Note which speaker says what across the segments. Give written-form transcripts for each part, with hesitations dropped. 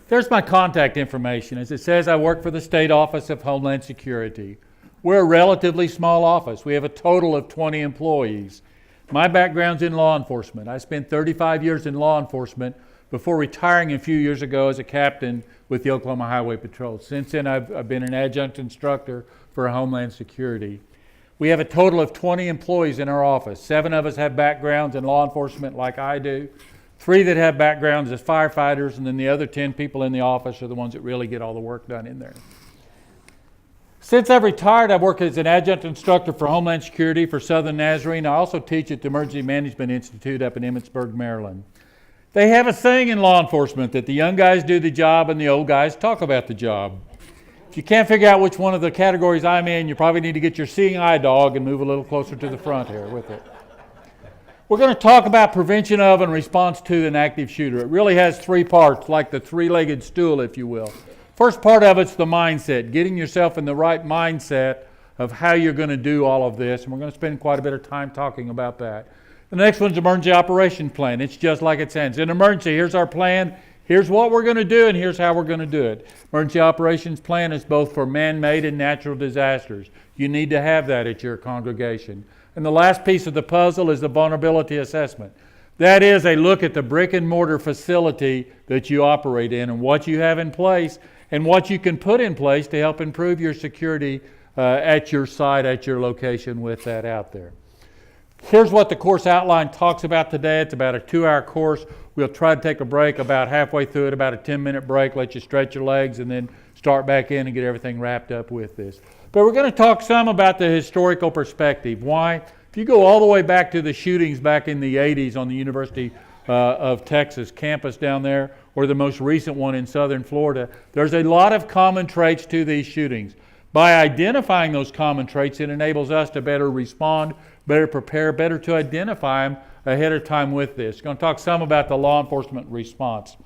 Speaker 1: There's my contact information. As it says, I work for the State Office of Homeland Security. We're a relatively small office. We have a total of 20 employees. My background's in law enforcement. I spent 35 years in law enforcement before retiring a few years ago as a captain with the Oklahoma Highway Patrol. Since then, I've been an adjunct instructor for Homeland Security. We have a total of 20 employees in our office. 7 of us have backgrounds in law enforcement like I do. 3 that have backgrounds as firefighters, and then the other 10 people in the office are the ones that really get all the work done in there. Since I've retired, I've worked as an adjunct instructor for Homeland Security for Southern Nazarene. I also teach at the Emergency Management Institute up in Emmitsburg, Maryland. They have a saying in law enforcement that the young guys do the job and the old guys talk about the job. If you can't figure out which one of the categories I'm in, you probably need to get your seeing eye dog and move a little closer to the front here with it. We're going to talk about prevention of and response to an active shooter. It really has 3 parts, like the 3-legged stool, if you will. First part of it's the mindset, getting yourself in the right mindset of how you're going to do all of this, and we're going to spend quite a bit of time talking about that. The next one's emergency operations plan. It's just like it sounds. In emergency, here's our plan, here's what we're going to do, and here's how we're going to do it. Emergency operations plan is both for man-made and natural disasters. You need to have that at your congregation. And the last piece of the puzzle is the vulnerability assessment. That is a look at the brick and mortar facility that you operate in and what you have in place and what you can put in place to help improve your security at your site, at your location with that out there. Here's what the course outline talks about today. It's about a 2-hour course. We'll try to take a break about halfway through it, about a 10-minute break, let you stretch your legs, and then start back in and get everything wrapped up with this. But we're going to talk some about the historical perspective. Why? If you go all the way back to the shootings back in the 80s on the University of Texas campus down there, or the most recent one in southern Florida, there's a lot of common traits to these shootings. By identifying those common traits, it enables us to better respond, better prepare, better to identify them ahead of time with this. We're going to talk some about the law enforcement response.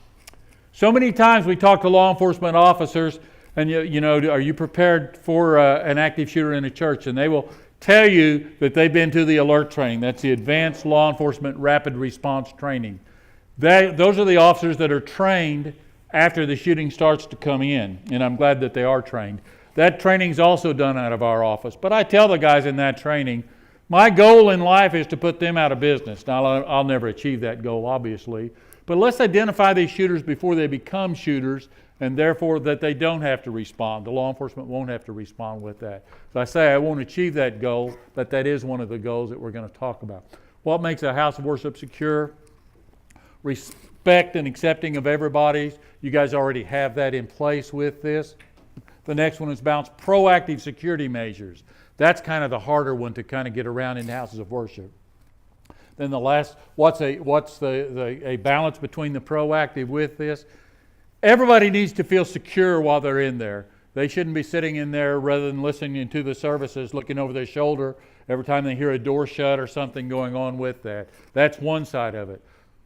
Speaker 1: So many times we talk to law enforcement officers, and you know, are you prepared for an active shooter in a church? And they will tell you that they've been to the alert training. That's the Advanced Law Enforcement Rapid Response Training. Those are the officers that are trained after the shooting starts to come in, and I'm glad that they are trained. That training is also done out of our office. But I tell the guys in that training, my goal in life is to put them out of business. Now, I'll never achieve that goal, obviously, but let's identify these shooters before they become shooters, and therefore that they don't have to respond. The law enforcement won't have to respond with that. So I say I won't achieve that goal, but that is one of the goals that we're going to talk about. What makes a house of worship secure? Respect and accepting of everybody. You guys already have that in place with this. The next one is about proactive security measures. That's kind of the harder one to kind of get around in houses of worship. Then the last, what's a balance between the proactive with this? Everybody needs to feel secure while they're in there. They shouldn't be sitting in there rather than listening to the services, looking over their shoulder every time they hear a door shut or something going on with that. That's one side of it.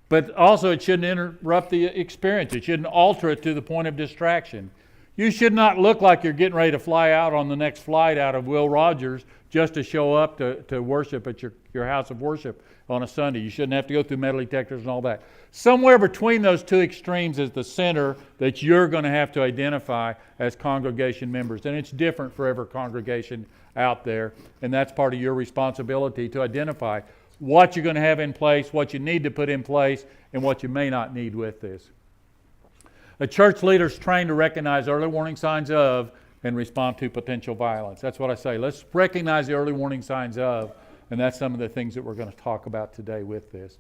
Speaker 1: But also it shouldn't interrupt the experience. It shouldn't alter it to the point of distraction. You should not look like you're getting ready to fly out on the next flight out of Will Rogers just to show up to worship at your house of worship on a Sunday. You shouldn't have to go through metal detectors and all that. Somewhere between those two extremes is the center that you're going to have to identify as congregation members. And it's different for every congregation out there. And that's part of your responsibility to identify what you're going to have in place, what you need to put in place, and what you may not need with this. A church leader is trained to recognize early warning signs of and respond to potential violence. That's what I say. Let's recognize the early warning signs of, and that's some of the things that we're going to talk about today with this.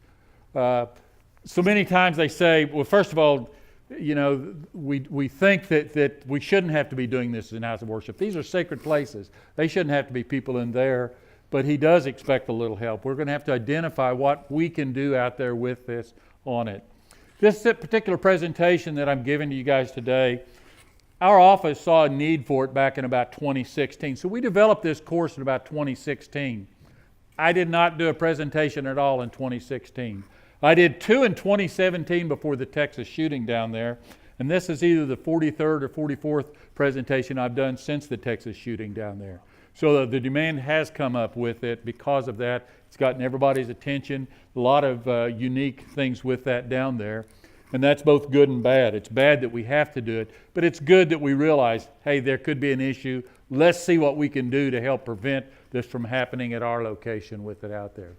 Speaker 1: So many times they say, well, first of all, you know, we think that we shouldn't have to be doing this in house of worship. These are sacred places. They shouldn't have to be people in there, but he does expect a little help. We're going to have to identify what we can do out there with this on it. This particular presentation that I'm giving to you guys today, our office saw a need for it back in about 2016. So we developed this course in about 2016. I did not do a presentation at all in 2016. I did 2 in 2017 before the Texas shooting down there. And this is either the 43rd or 44th presentation I've done since the Texas shooting down there. So the demand has come up with it because of that. It's gotten everybody's attention. A lot of unique things with that down there. And that's both good and bad. It's bad that we have to do it, but it's good that we realize, hey, there could be an issue. Let's see what we can do to help prevent this from happening at our location with it out there.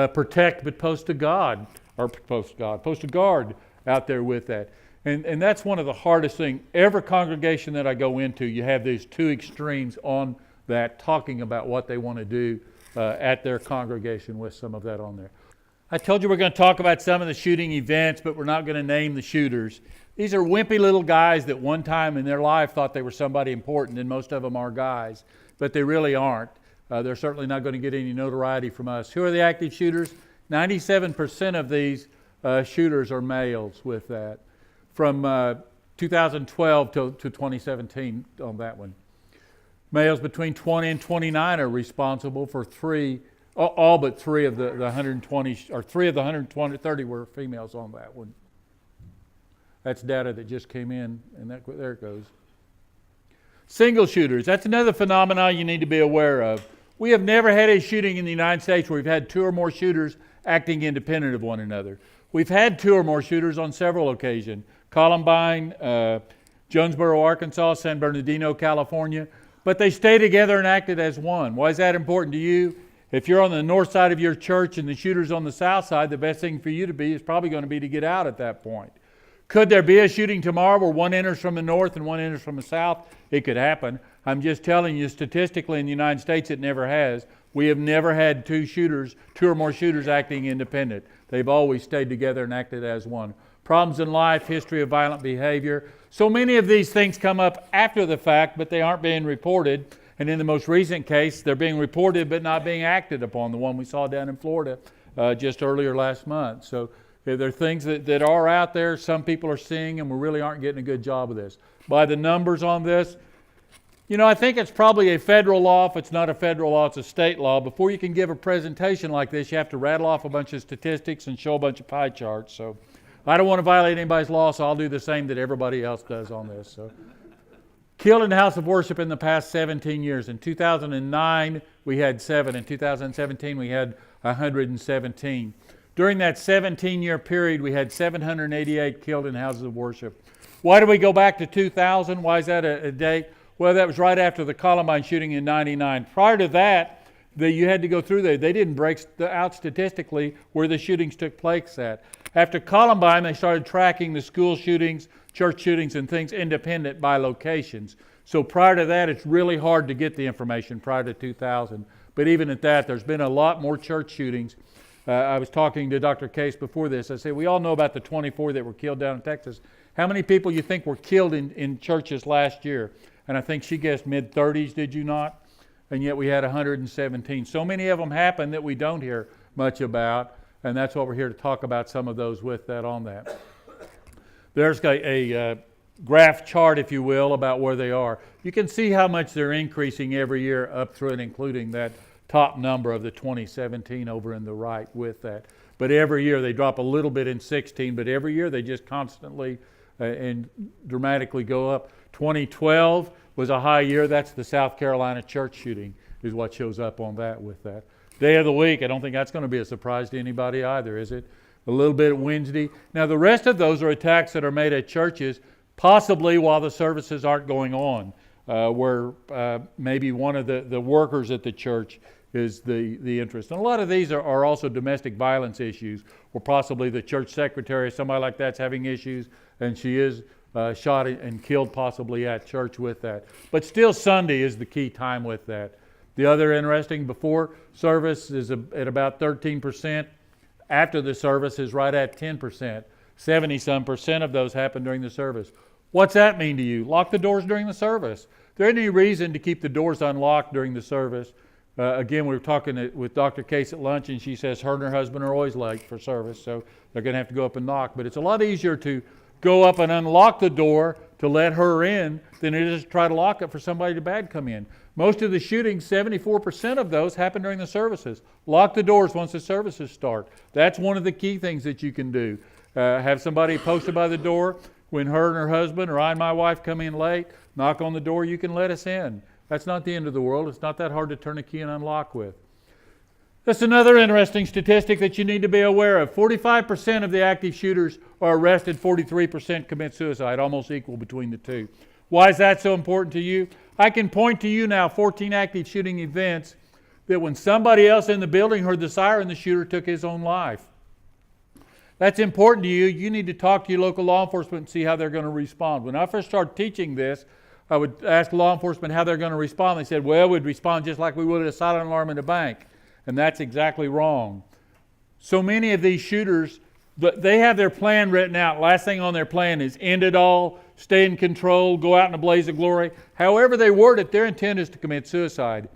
Speaker 1: Protect, but post a guard out there with that. And that's one of the hardest things. Every congregation that I go into, you have these two extremes on that, talking about what they want to do at their congregation with some of that on there. I told you we're going to talk about some of the shooting events, but we're not going to name the shooters. These are wimpy little guys that one time in their life thought they were somebody important, and most of them are guys, but they really aren't. They're certainly not going to get any notoriety from us. Who are the active shooters? 97% of these shooters are males with that, from 2012 to 2017 on that one. Males between 20 and 29 are responsible for all but three of the 120, or 3 of the 130 were females on that one. That's data that just came in, and there it goes. Single shooters, that's another phenomenon you need to be aware of. We have never had a shooting in the United States where we've had 2 or more shooters acting independent of one another. We've had 2 or more shooters on several occasions. Columbine, Jonesboro, Arkansas, San Bernardino, California. But they stay together and acted as one. Why is that important to you? If you're on the north side of your church and the shooter's on the south side, the best thing for you to be is probably going to be to get out at that point. Could there be a shooting tomorrow where one enters from the north and one enters from the south? It could happen. I'm just telling you, statistically in the United States, it never has. We have never had 2 or more shooters acting independent. They've always stayed together and acted as one. Problems in life, history of violent behavior. So many of these things come up after the fact, but they aren't being reported. And in the most recent case, they're being reported but not being acted upon, the one we saw down in Florida just earlier last month. So there are things that are out there, some people are seeing, and we really aren't getting a good job of this. By the numbers on this, I think it's probably a federal law. If it's not a federal law, it's a state law. Before you can give a presentation like this, you have to rattle off a bunch of statistics and show a bunch of pie charts. So I don't want to violate anybody's law, so I'll do the same that everybody else does on this. So, killed in the house of worship in the past 17 years. In 2009, we had 7. In 2017, we had 117. During that 17-year period, we had 788 killed in houses of worship. Why do we go back to 2000? Why is that a date? Well, that was right after the Columbine shooting in 99. Prior to that, you had to go through there. They didn't break out statistically where the shootings took place at. After Columbine, they started tracking the school shootings, church shootings, and things independent by locations. So prior to that, it's really hard to get the information prior to 2000. But even at that, there's been a lot more church shootings. I was talking to Dr. Case before this. I said, we all know about the 24 that were killed down in Texas. How many people you think were killed in churches last year? And I think she guessed mid-30s, did you not? And yet we had 117. So many of them happen that we don't hear much about. And that's what we're here to talk about, some of those with that on that. There's a graph chart, if you will, about where they are. You can see how much they're increasing every year up through and including that top number of the 2017 over in the right with that. But every year they drop a little bit in 16, but every year they just constantly and dramatically go up. 2012 was a high year. That's the South Carolina church shooting is what shows up on that with that. Day of the week, I don't think that's going to be a surprise to anybody either, is it? A little bit Wednesday. Now the rest of those are attacks that are made at churches, possibly while the services aren't going on, where maybe one of the workers at the church is the interest. And a lot of these are also domestic violence issues, where possibly the church secretary, somebody like that's having issues, and she is shot and killed possibly at church with that. But still Sunday is the key time with that. The other interesting, before service is at about 13%. After the service is right at 10%. 70-some% of those happen during the service. What's that mean to you? Lock the doors during the service. Is there any reason to keep the doors unlocked during the service? Again, we were talking with Dr. Case at lunch, and she says her and her husband are always late for service, so they're going to have to go up and knock. But it's a lot easier to go up and unlock the door to let her in than it is to try to lock it for somebody to come in. Most of the shootings, 74% of those happen during the services. Lock the doors once the services start. That's one of the key things that you can do. Have somebody posted by the door. When her and her husband or I and my wife come in late, knock on the door, you can let us in. That's not the end of the world. It's not that hard to turn a key and unlock with. That's another interesting statistic that you need to be aware of. 45% of the active shooters are arrested, 43% commit suicide, almost equal between the two. Why is that so important to you? I can point to you now 14 active shooting events that when somebody else in the building heard the siren, the shooter took his own life. That's important to you. You need to talk to your local law enforcement and see how they're going to respond. When I first started teaching this, I would ask law enforcement how they're going to respond. They said, well, we'd respond just like we would at a silent alarm in a bank. And that's exactly wrong. So many of these shooters, they have their plan written out. Last thing on their plan is end it all, stay in control, go out in a blaze of glory. However they word it, their intent is to commit suicide.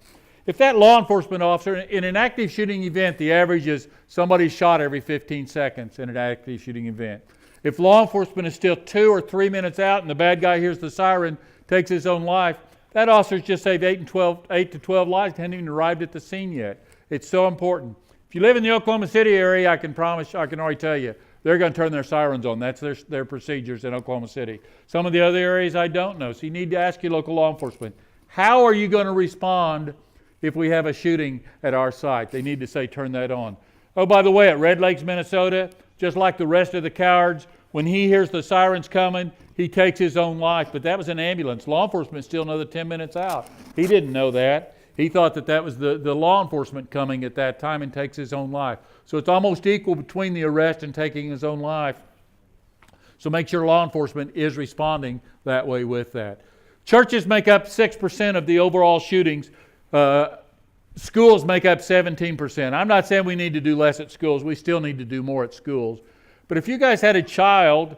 Speaker 1: If that law enforcement officer, in an active shooting event, the average is somebody's shot every 15 seconds in an active shooting event. If law enforcement is still 2 or 3 minutes out and the bad guy hears the siren, takes his own life, that officer's just saved 8 to 12 lives, hadn't even arrived at the scene yet. It's so important. If you live in the Oklahoma City area, I can already tell you, they're going to turn their sirens on. That's their procedures in Oklahoma City. Some of the other areas I don't know. So you need to ask your local law enforcement, how are you going to respond if we have a shooting at our site? They need to say, turn that on. Oh, by the way, at Red Lakes, Minnesota, just like the rest of the cowards, when he hears the sirens coming, he takes his own life. But that was an ambulance. Law enforcement still another 10 minutes out. He didn't know that. He thought that was the law enforcement coming at that time and takes his own life. So it's almost equal between the arrest and taking his own life. So make sure law enforcement is responding that way with that. Churches make up 6% of the overall shootings. Schools make up 17%. I'm not saying we need to do less at schools. We still need to do more at schools. But if you guys had a child,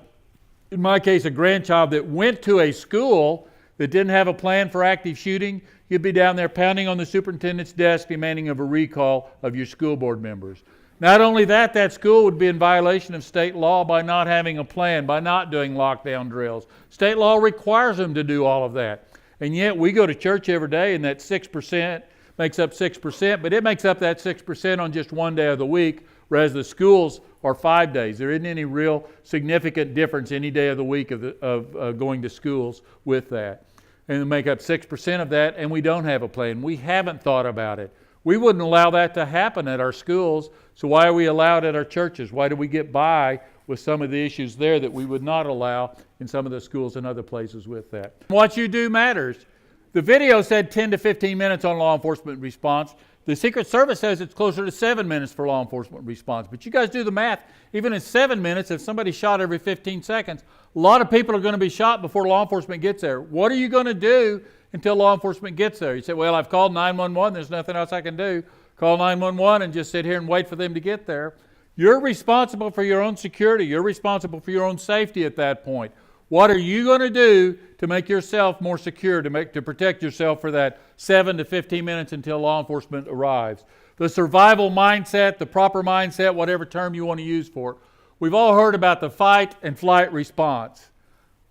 Speaker 1: in my case a grandchild, that went to a school that didn't have a plan for active shooting, you'd be down there pounding on the superintendent's desk demanding of a recall of your school board members. Not only that, that school would be in violation of state law by not having a plan, by not doing lockdown drills. State law requires them to do all of that. And yet we go to church every day and that 6% makes up 6%, but it makes up that 6% on just one day of the week, whereas the schools are 5 days. There isn't any real significant difference any day of the week of going to schools with that. And we make up 6% of that, and we don't have a plan. We haven't thought about it. We wouldn't allow that to happen at our schools, so why are we allowed at our churches? Why do we get by with some of the issues there that we would not allow in some of the schools and other places with that? What you do matters. The video said 10 to 15 minutes on law enforcement response. The Secret Service says it's closer to 7 minutes for law enforcement response. But you guys do the math. Even in 7 minutes, if somebody's shot every 15 seconds, a lot of people are going to be shot before law enforcement gets there. What are you going to do until law enforcement gets there? You say, well, I've called 911. There's nothing else I can do. Call 911 and just sit here and wait for them to get there. You're responsible for your own security. You're responsible for your own safety at that point. What are you going to do to make yourself more secure, to protect yourself for that 7 to 15 minutes until law enforcement arrives? The survival mindset, the proper mindset, whatever term you want to use for it. We've all heard about the fight and flight response.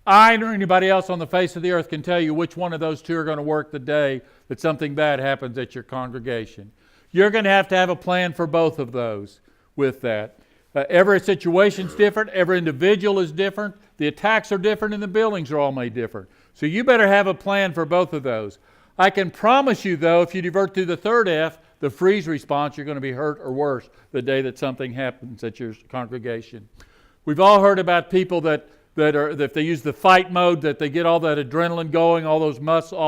Speaker 1: I or anybody else on the face of the earth can tell you which one of those two are going to work the day that something bad happens at your congregation. You're going to have a plan for both of those with that. Every situation's different. Every individual is different. The attacks are different and the buildings are all made different. So you better have a plan for both of those. I can promise you, though, if you divert to the third F, the freeze response, you're going to be hurt or worse the day that something happens at your congregation. We've all heard about people that if they use the fight mode, that they get all that adrenaline going, all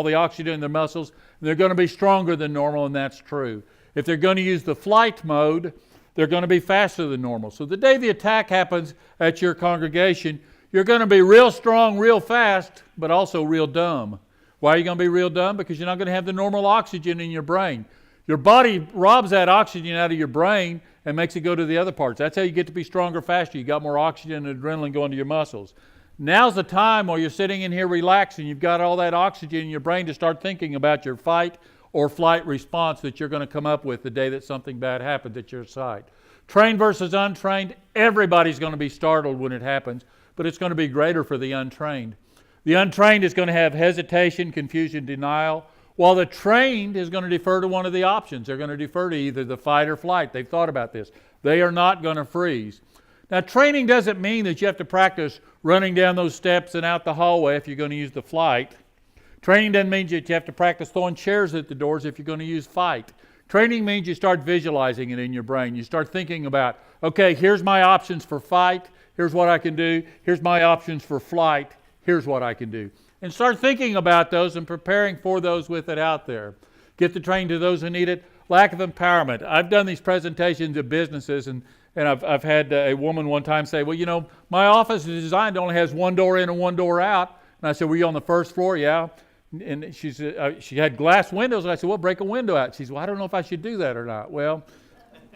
Speaker 1: the oxygen in their muscles, and they're going to be stronger than normal, and that's true. If they're going to use the flight mode, they're going to be faster than normal. So the day the attack happens at your congregation, you're going to be real strong, real fast, but also real dumb. Why are you going to be real dumb? Because you're not going to have the normal oxygen in your brain. Your body robs that oxygen out of your brain and makes it go to the other parts. That's how you get to be stronger, faster. You got more oxygen and adrenaline going to your muscles. Now's the time while you're sitting in here relaxing, you've got all that oxygen in your brain to start thinking about your fight or flight response that you're going to come up with the day that something bad happens at your site. Trained versus untrained, everybody's going to be startled when it happens, but it's going to be greater for the untrained. The untrained is going to have hesitation, confusion, denial, while the trained is going to defer to one of the options. They're going to defer to either the fight or flight. They've thought about this. They are not going to freeze. Now, training doesn't mean that you have to practice running down those steps and out the hallway if you're going to use the flight. Training doesn't mean that you have to practice throwing chairs at the doors if you're going to use fight. Training means you start visualizing it in your brain. You start thinking about, okay, here's my options for fight. Here's what I can do. Here's my options for flight. Here's what I can do. And start thinking about those and preparing for those with it out there. Get the training to those who need it. Lack of empowerment. I've done these presentations at businesses, and I've had a woman one time say, well, you know, my office is designed, only has one door in and one door out. And I said, were you on the first floor? Yeah. And she said, she had glass windows. And I said, well, break a window out. She said, well, I don't know if I should do that or not. Well,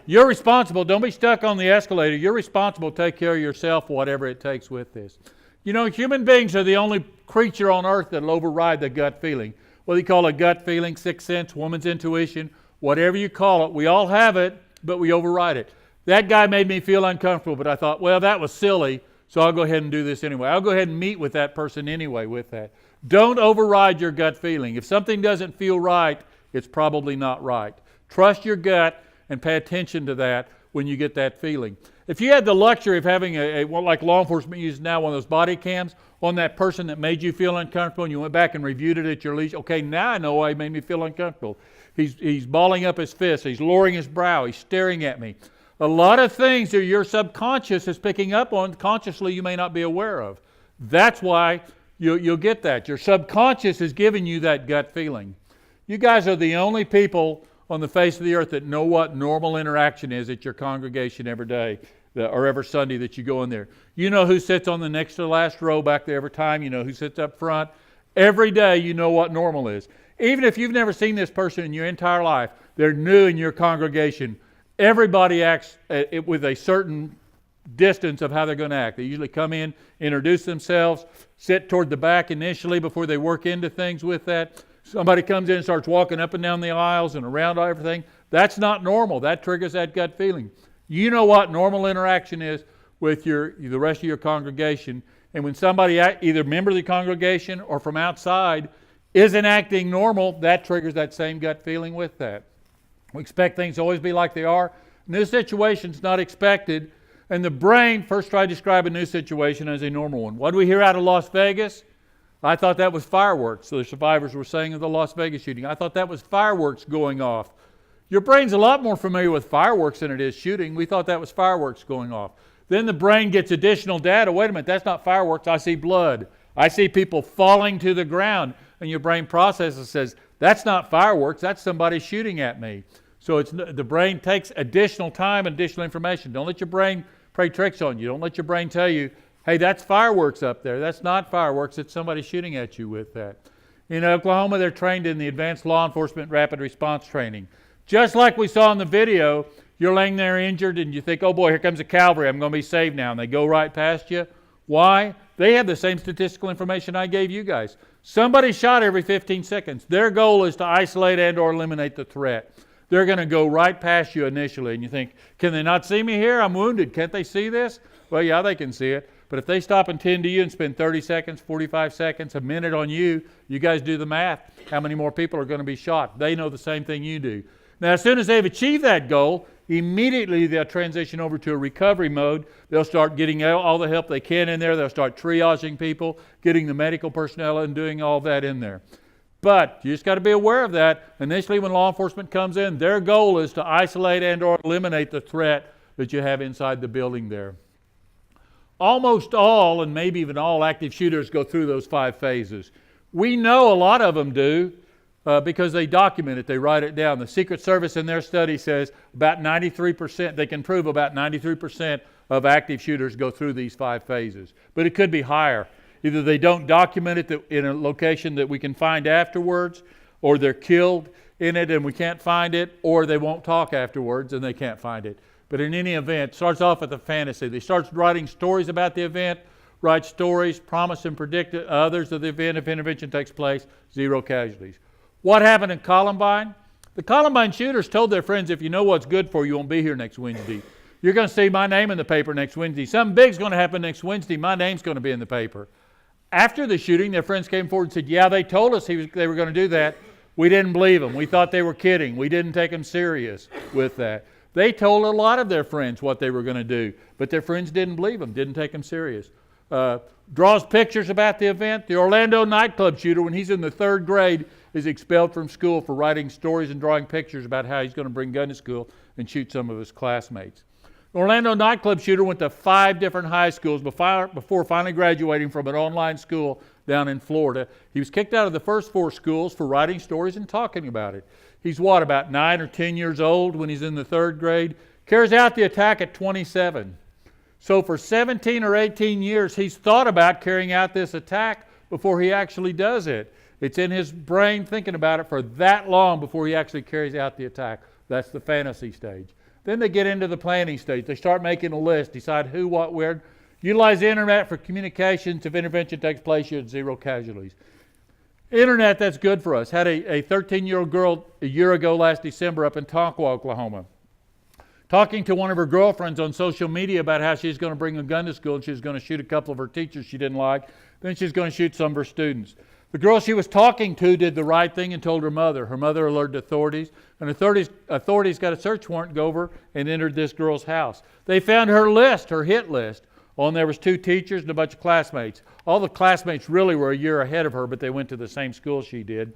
Speaker 1: you're responsible. Don't be stuck on the escalator. You're responsible to take care of yourself, whatever it takes with this. You know, human beings are the only creature on earth that will override the gut feeling. What do you call a gut feeling, sixth sense, woman's intuition, whatever you call it. We all have it, but we override it. That guy made me feel uncomfortable, but I thought, well, that was silly, so I'll go ahead and do this anyway. I'll go ahead and meet with that person anyway with that. Don't override your gut feeling. If something doesn't feel right, it's probably not right. Trust your gut and pay attention to that when you get that feeling. If you had the luxury of having like law enforcement uses now, one of those body cams on that person that made you feel uncomfortable, and you went back and reviewed it at your leisure, okay, now I know why he made me feel uncomfortable. He's balling up his fist, he's lowering his brow, he's staring at me. A lot of things that your subconscious is picking up on, consciously you may not be aware of. That's why you'll get that. Your subconscious is giving you that gut feeling. You guys are the only people on the face of the earth that know what normal interaction is at your congregation every day or every Sunday that you go in there. You know who sits on the next to the last row back there every time. You know who sits up front. Every day you know what normal is. Even if you've never seen this person in your entire life, they're new in your congregation. Everybody acts with a certain distance of how they're going to act. They usually come in, introduce themselves, sit toward the back initially before they work into things with that. Somebody comes in and starts walking up and down the aisles and around everything. That's not normal. That triggers that gut feeling. You know what normal interaction is with the rest of your congregation. And when somebody, either a member of the congregation or from outside, isn't acting normal, that triggers that same gut feeling with that. We expect things to always be like they are. New situation's not expected. And the brain first tried to describe a new situation as a normal one. What do we hear out of Las Vegas? I thought that was fireworks. So the survivors were saying of the Las Vegas shooting. I thought that was fireworks going off. Your brain's a lot more familiar with fireworks than it is shooting. We thought that was fireworks going off. Then the brain gets additional data. Wait a minute, that's not fireworks. I see blood. I see people falling to the ground. And your brain processes and says, that's not fireworks. That's somebody shooting at me. So the brain takes additional time and additional information. Don't let your brain play tricks on you. Don't let your brain tell you, hey, that's fireworks up there. That's not fireworks. It's somebody shooting at you with that. In Oklahoma, they're trained in the Advanced Law Enforcement Rapid Response Training. Just like we saw in the video, you're laying there injured and you think, oh boy, here comes the cavalry. I'm going to be saved now. And they go right past you. Why? They have the same statistical information I gave you guys. Somebody shot every 15 seconds. Their goal is to isolate and or eliminate the threat. They're going to go right past you initially. And you think, can they not see me here? I'm wounded. Can't they see this? Well, yeah, they can see it. But if they stop and tend to you and spend 30 seconds, 45 seconds, a minute on you, you guys do the math. How many more people are going to be shot? They know the same thing you do. Now, as soon as they've achieved that goal, immediately they'll transition over to a recovery mode. They'll start getting all the help they can in there. They'll start triaging people, getting the medical personnel and doing all that in there. But you just got to be aware of that. Initially, when law enforcement comes in, their goal is to isolate and or eliminate the threat that you have inside the building there. Almost all, and maybe even all, active shooters go through those 5 phases. We know a lot of them do because they document it. They write it down. The Secret Service in their study says about 93%, they can prove about 93% of active shooters go through these 5 phases. But it could be higher. Either they don't document it in a location that we can find afterwards, or they're killed in it and we can't find it, or they won't talk afterwards and they can't find it. But in any event, it starts off with a fantasy. They start writing stories about the event, write stories, promise and predict others of the event. If intervention takes place, 0 casualties. What happened in Columbine? The Columbine shooters told their friends, if you know what's good for you, you won't be here next Wednesday. You're going to see my name in the paper next Wednesday. Something big's going to happen next Wednesday. My name's going to be in the paper. After the shooting, their friends came forward and said, yeah, they told us they were going to do that. We didn't believe them. We thought they were kidding. We didn't take them serious with that. They told a lot of their friends what they were going to do, but their friends didn't believe them, didn't take them serious. draws pictures about the event. The Orlando nightclub shooter, when he's in the 3rd grade, is expelled from school for writing stories and drawing pictures about how he's going to bring a gun to school and shoot some of his classmates. The Orlando nightclub shooter went to 5 different high schools before finally graduating from an online school down in Florida. He was kicked out of the first 4 schools for writing stories and talking about it. He's about 9 or 10 years old when he's in the 3rd grade. Carries out the attack at 27. So for 17 or 18 years, he's thought about carrying out this attack before he actually does it. It's in his brain thinking about it for that long before he actually carries out the attack. That's the fantasy stage. Then they get into the planning stage. They start making a list, decide who, what, where. Utilize the internet for communications. If intervention takes place, you had 0 casualties. Internet, that's good for us. Had a 13-year-old girl a year ago last December up in Tonka, Oklahoma, talking to one of her girlfriends on social media about how she's going to bring a gun to school and she's going to shoot a couple of her teachers she didn't like. Then she's going to shoot some of her students. The girl she was talking to did the right thing and told her mother. Her mother alerted authorities, and authorities got a search warrant to go over and entered this girl's house. They found her list, her hit list. On there was 2 teachers and a bunch of classmates. All the classmates really were a year ahead of her, but they went to the same school she did.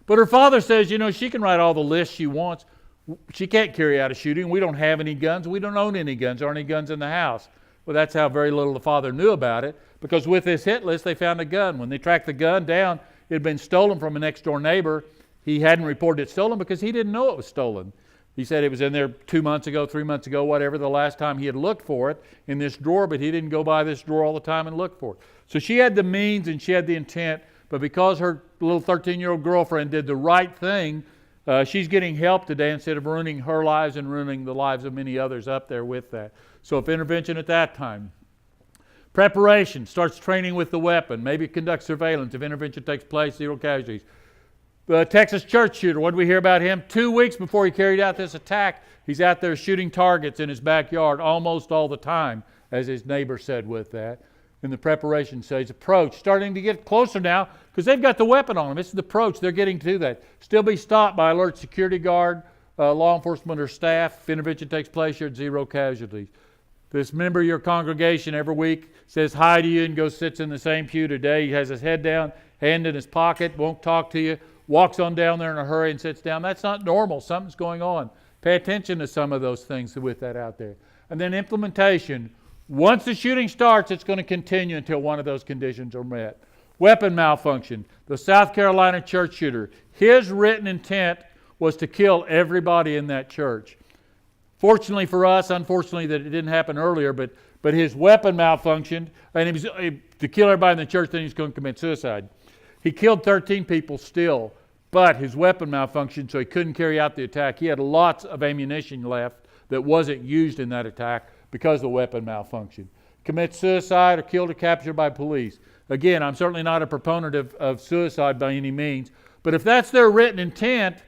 Speaker 1: But her father says, she can write all the lists she wants. She can't carry out a shooting. We don't have any guns. We don't own any guns. There aren't any guns in the house. Well, that's how very little the father knew about it, because with this hit list, they found a gun. When they tracked the gun down, it had been stolen from a next-door neighbor. He hadn't reported it stolen because he didn't know it was stolen. He said it was in there 2 months ago, 3 months ago, whatever, the last time he had looked for it in this drawer, but he didn't go by this drawer all the time and look for it. So she had the means and she had the intent, but because her little 13-year-old girlfriend did the right thing, she's getting help today instead of ruining her lives and ruining the lives of many others up there with that. So if intervention at that time. Preparation, starts training with the weapon, maybe conduct surveillance. If intervention takes place, 0 casualties. The Texas church shooter, what did we hear about him? 2 weeks before he carried out this attack, he's out there shooting targets in his backyard almost all the time, as his neighbor said with that. In the preparation stage, approach, starting to get closer now because they've got the weapon on them. It's the approach, they're getting to that. Still be stopped by alert security guard, law enforcement or staff. If intervention takes place, you're at 0 casualties. This member of your congregation every week says hi to you and goes sits in the same pew today. He has his head down, hand in his pocket, won't talk to you, walks on down there in a hurry and sits down. That's not normal. Something's going on. Pay attention to some of those things with that out there. And then implementation. Once the shooting starts, it's going to continue until one of those conditions are met. Weapon malfunction. The South Carolina church shooter, his written intent was to kill everybody in that church. Fortunately for us, unfortunately that it didn't happen earlier, but his weapon malfunctioned, and he was to kill everybody in the church, then he was going to commit suicide. He killed 13 people still, but his weapon malfunctioned, so he couldn't carry out the attack. He had lots of ammunition left that wasn't used in that attack because the weapon malfunctioned. Commit suicide or killed or captured by police. Again, I'm certainly not a proponent of suicide by any means, but if that's their written intent,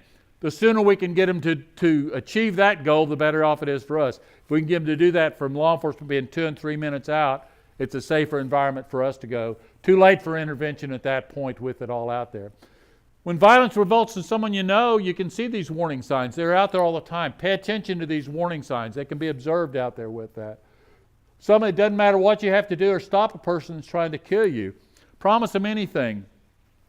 Speaker 1: the sooner we can get them to achieve that goal, the better off it is for us. If we can get them to do that from law enforcement being 2 and 3 minutes out, it's a safer environment for us to go. Too late for intervention at that point with it all out there. When violence revolts in someone you can see these warning signs. They're out there all the time. Pay attention to these warning signs. They can be observed out there with that. It doesn't matter what you have to do or stop a person that's trying to kill you. Promise them anything.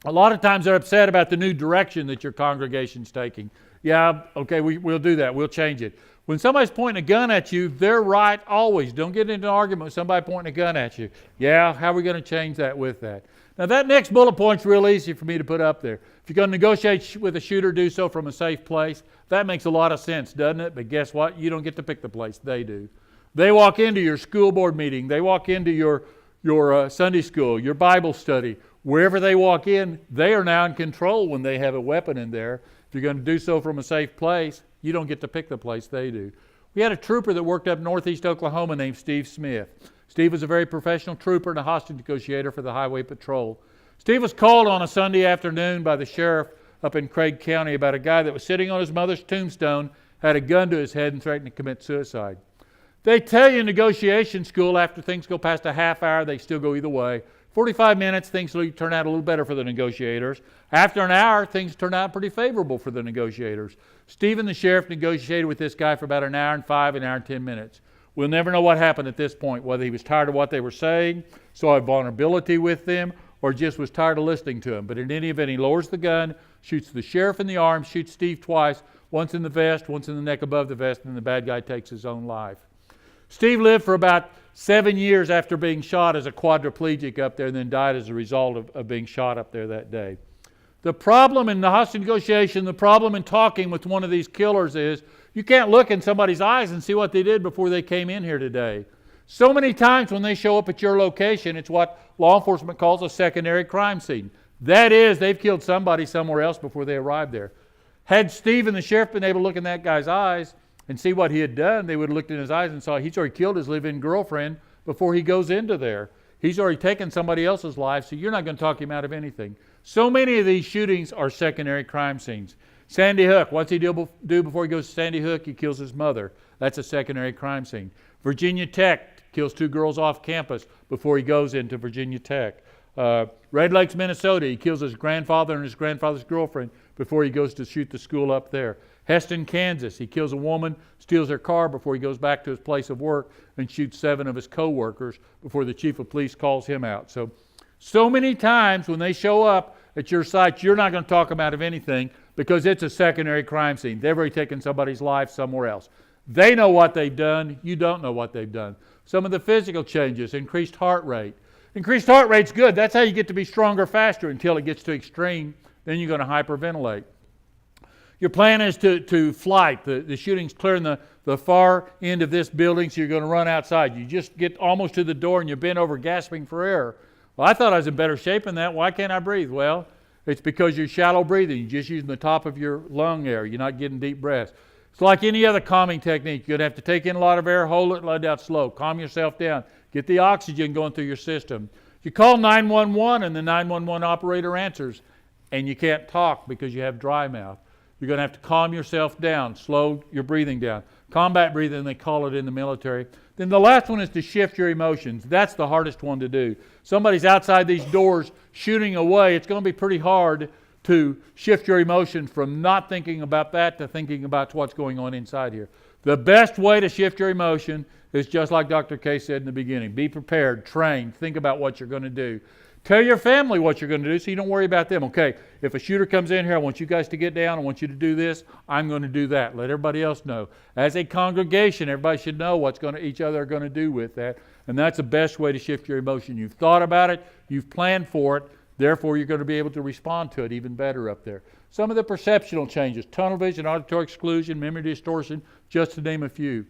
Speaker 1: A lot of times they're upset about the new direction that your congregation's taking. Yeah, okay, we'll do that. We'll change it. When somebody's pointing a gun at you, they're right always. Don't get into an argument with somebody pointing a gun at you. Yeah, how are we going to change that with that? Now that next bullet point's real easy for me to put up there. If you're going to negotiate with a shooter, do so from a safe place. That makes a lot of sense, doesn't it? But guess what? You don't get to pick the place. They do. They walk into your school board meeting. They walk into your Sunday school, your Bible study. Wherever they walk in, they are now in control when they have a weapon in there. If you're going to do so from a safe place, you don't get to pick the place, they do. We had a trooper that worked up northeast Oklahoma named Steve Smith. Steve was a very professional trooper and a hostage negotiator for the Highway Patrol. Steve was called on a Sunday afternoon by the sheriff up in Craig County about a guy that was sitting on his mother's tombstone, had a gun to his head and threatened to commit suicide. They tell you in negotiation school after things go past a half hour, they still go either way. 45 minutes, things turn out a little better for the negotiators. After an hour, things turn out pretty favorable for the negotiators. Steve and the sheriff negotiated with this guy for about an hour and 10 minutes. We'll never know what happened at this point, whether he was tired of what they were saying, saw a vulnerability with them, or just was tired of listening to them. But in any event, he lowers the gun, shoots the sheriff in the arm, shoots Steve twice, once in the vest, once in the neck above the vest, and the bad guy takes his own life. Steve lived for about 7 years after being shot as a quadriplegic up there, and then died as a result of being shot up there that day. The problem in the hostage negotiation, the problem in talking with one of these killers is you can't look in somebody's eyes and see what they did before they came in here today. So many times when they show up at your location, it's what law enforcement calls a secondary crime scene. That is, they've killed somebody somewhere else before they arrived there. Had Steve and the sheriff been able to look in that guy's eyes and see what he had done, they would have looked in his eyes and saw he's already killed his live-in girlfriend before he goes into there. He's already taken somebody else's life, so you're not going to talk him out of anything. So many of these shootings are secondary crime scenes. Sandy Hook, what's he do before he goes to Sandy Hook? He kills his mother. That's a secondary crime scene. Virginia Tech kills 2 girls off campus before he goes into Virginia Tech. Red Lakes, Minnesota, he kills his grandfather and his grandfather's girlfriend before he goes to shoot the school up there. Heston, Kansas, he kills a woman, steals her car before he goes back to his place of work and shoots 7 of his co-workers before the chief of police calls him out. So many times when they show up at your site, you're not going to talk them out of anything because it's a secondary crime scene. They've already taken somebody's life somewhere else. They know what they've done. You don't know what they've done. Some of the physical changes, increased heart rate. Increased heart rate's good. That's how you get to be stronger faster until it gets to extreme. Then you're going to hyperventilate. Your plan is to flight. The shooting's clearing the far end of this building, so you're going to run outside. You just get almost to the door and you bend over gasping for air. Well, I thought I was in better shape than that. Why can't I breathe? Well, it's because you're shallow breathing. You're just using the top of your lung air. You're not getting deep breaths. It's like any other calming technique. You're going to have to take in a lot of air, hold it, let it out slow. Calm yourself down. Get the oxygen going through your system. You call 911 and the 911 operator answers and you can't talk because you have dry mouth. You're going to have to calm yourself down, slow your breathing down. Combat breathing, they call it in the military. Then the last one is to shift your emotions. That's the hardest one to do. Somebody's outside these doors shooting away. It's going to be pretty hard to shift your emotions from not thinking about that to thinking about what's going on inside here. The best way to shift your emotion is just like Dr. K said in the beginning. Be prepared, train, think about what you're going to do. Tell your family what you're going to do so you don't worry about them. Okay, if a shooter comes in here, I want you guys to get down. I want you to do this. I'm going to do that. Let everybody else know. As a congregation, everybody should know what's each other are going to do with that. And that's the best way to shift your emotion. You've thought about it. You've planned for it. Therefore, you're going to be able to respond to it even better up there. Some of the perceptual changes, tunnel vision, auditory exclusion, memory distortion, just to name a few.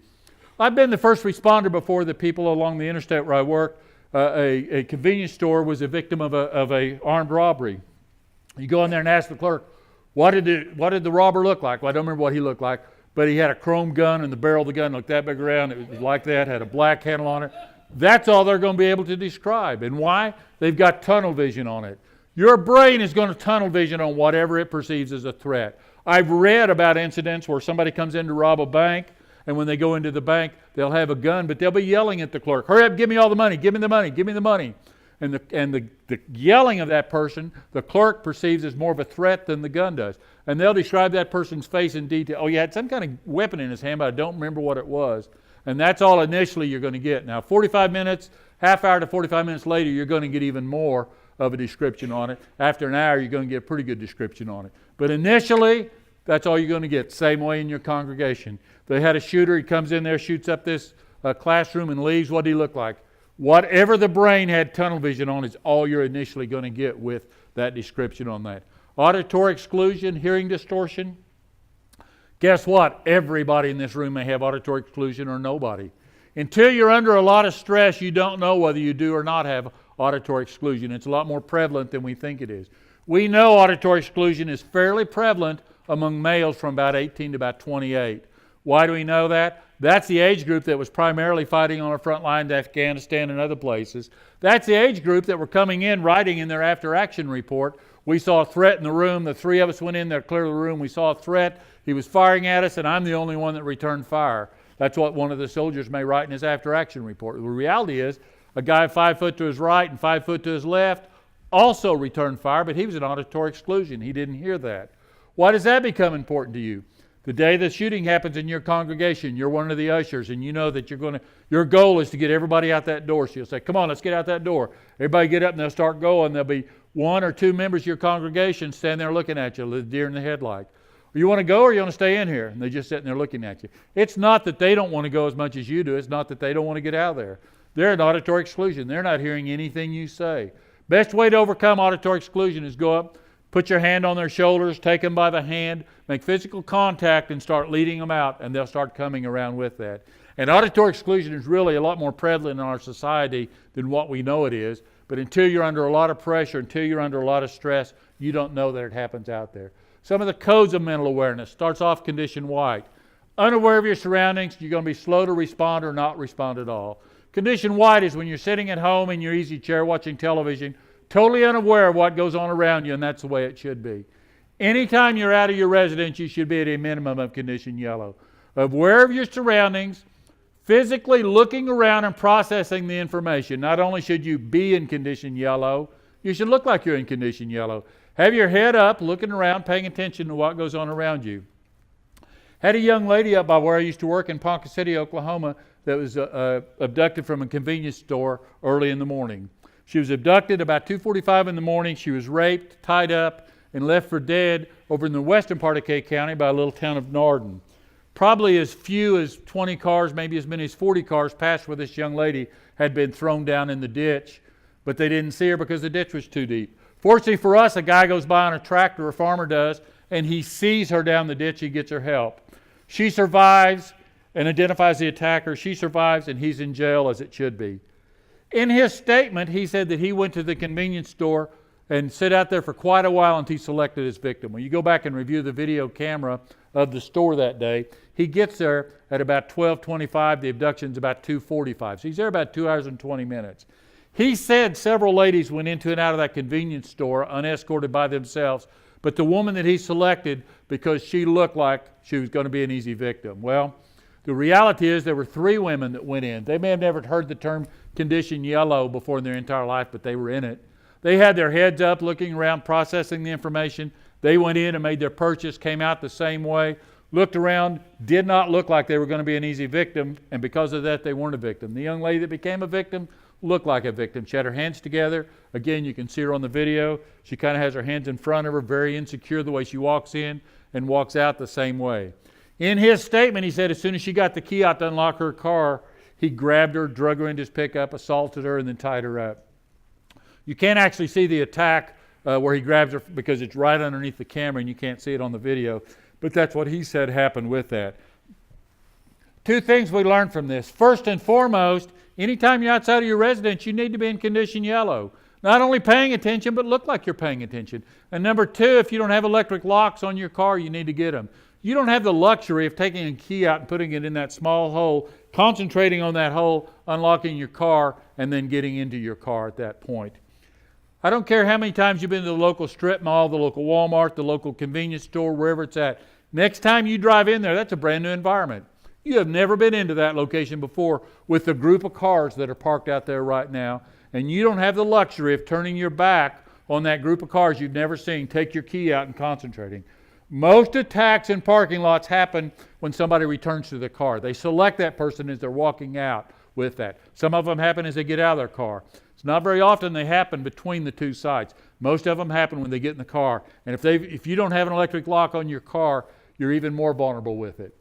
Speaker 1: I've been the first responder before the people along the interstate where I work. A convenience store was a victim of a armed robbery. You go in there and ask the clerk, what did the robber look like? Well, I don't remember what he looked like, but he had a chrome gun and the barrel of the gun looked that big around. It was like that, had a black handle on it. That's all they're going to be able to describe. And why? They've got tunnel vision on it. Your brain is going to tunnel vision on whatever it perceives as a threat. I've read about incidents where somebody comes in to rob a bank, and when they go into the bank, they'll have a gun, but they'll be yelling at the clerk, hurry up, give me all the money, give me the money, give me the money. And the yelling of that person, the clerk perceives as more of a threat than the gun does. And they'll describe that person's face in detail. Oh, he had some kind of weapon in his hand, but I don't remember what it was. And that's all initially you're going to get. Now, 45 minutes, half hour to 45 minutes later, you're going to get even more of a description on it. After an hour, you're going to get a pretty good description on it. But initially, that's all you're going to get. Same way in your congregation. They had a shooter. He comes in there, shoots up this classroom and leaves. What did he look like? Whatever the brain had tunnel vision on is all you're initially going to get with that description on that. Auditory exclusion, hearing distortion. Guess what? Everybody in this room may have auditory exclusion or nobody. Until you're under a lot of stress, you don't know whether you do or not have auditory exclusion. It's a lot more prevalent than we think it is. We know auditory exclusion is fairly prevalent among males from about 18 to about 28. Why do we know that? That's the age group that was primarily fighting on our front lines in Afghanistan and other places. That's the age group that were coming in, writing in their after-action report, we saw a threat in the room. The 3 of us went in there, cleared the room. We saw a threat. He was firing at us, and I'm the only one that returned fire. That's what one of the soldiers may write in his after-action report. The reality is, a guy 5 foot to his right and 5 foot to his left also returned fire, but he was in auditory exclusion. He didn't hear that. Why does that become important to you? The day the shooting happens in your congregation, you're one of the ushers, and you know that your goal is to get everybody out that door. So you'll say, come on, let's get out that door. Everybody get up and they'll start going. There'll be 1 or 2 members of your congregation standing there looking at you, the deer in the headlight. You want to go or you want to stay in here? And they're just sitting there looking at you. It's not that they don't want to go as much as you do. It's not that they don't want to get out of there. They're in auditory exclusion. They're not hearing anything you say. Best way to overcome auditory exclusion is go up, put your hand on their shoulders, take them by the hand, make physical contact, and start leading them out, and they'll start coming around with that. And auditory exclusion is really a lot more prevalent in our society than what we know it is. But until you're under a lot of pressure, until you're under a lot of stress, you don't know that it happens out there. Some of the codes of mental awareness starts off condition white. Unaware of your surroundings, you're going to be slow to respond or not respond at all. Condition white is when you're sitting at home in your easy chair watching television, totally unaware of what goes on around you, and that's the way it should be. Anytime you're out of your residence, you should be at a minimum of condition yellow. Aware of your surroundings, physically looking around and processing the information. Not only should you be in condition yellow, you should look like you're in condition yellow. Have your head up, looking around, paying attention to what goes on around you. Had a young lady up by where I used to work in Ponca City, Oklahoma, that was abducted from a convenience store early in the morning. She was abducted about 2:45 in the morning. She was raped, tied up, and left for dead over in the western part of Kay County by a little town of Norden. Probably as few as 20 cars, maybe as many as 40 cars passed where this young lady had been thrown down in the ditch, but they didn't see her because the ditch was too deep. Fortunately for us, a guy goes by on a tractor, a farmer does, and he sees her down the ditch. He gets her help. She survives and identifies the attacker. She survives, and he's in jail as it should be. In his statement, he said that he went to the convenience store and sat out there for quite a while until he selected his victim. When you go back and review the video camera of the store that day, he gets there at about 12:25. The abduction's about 2:45. So he's there about 2 hours and 20 minutes. He said several ladies went into and out of that convenience store unescorted by themselves, but the woman that he selected, because she looked like she was going to be an easy victim. Well, the reality is there were 3 women that went in. They may have never heard the term condition yellow before in their entire life, but they were in it. They had their heads up, looking around, processing the information. They went in and made their purchase, came out the same way, looked around, did not look like they were going to be an easy victim, and because of that, they weren't a victim. The young lady that became a victim looked like a victim. She had her hands together. Again, you can see her on the video. She kind of has her hands in front of her, very insecure the way she walks in and walks out the same way. In his statement, he said as soon as she got the key out to unlock her car, he grabbed her, drug her into his pickup, assaulted her, and then tied her up. You can't actually see the attack where he grabs her because it's right underneath the camera and you can't see it on the video, but that's what he said happened with that. 2 things we learned from this. First and foremost, anytime you're outside of your residence, you need to be in condition yellow. Not only paying attention, but look like you're paying attention. And number 2, if you don't have electric locks on your car, you need to get them. You don't have the luxury of taking a key out and putting it in that small hole, concentrating on that hole, unlocking your car, and then getting into your car at that point. I don't care how many times you've been to the local strip mall, the local Walmart, the local convenience store, wherever it's at. Next time you drive in there, that's a brand new environment. You have never been into that location before with the group of cars that are parked out there right now, and you don't have the luxury of turning your back on that group of cars you've never seen, take your key out and concentrating. Most attacks in parking lots happen when somebody returns to the car. They select that person as they're walking out with that. Some of them happen as they get out of their car. It's not very often they happen between the 2 sites. Most of them happen when they get in the car. And if you don't have an electric lock on your car, you're even more vulnerable with it.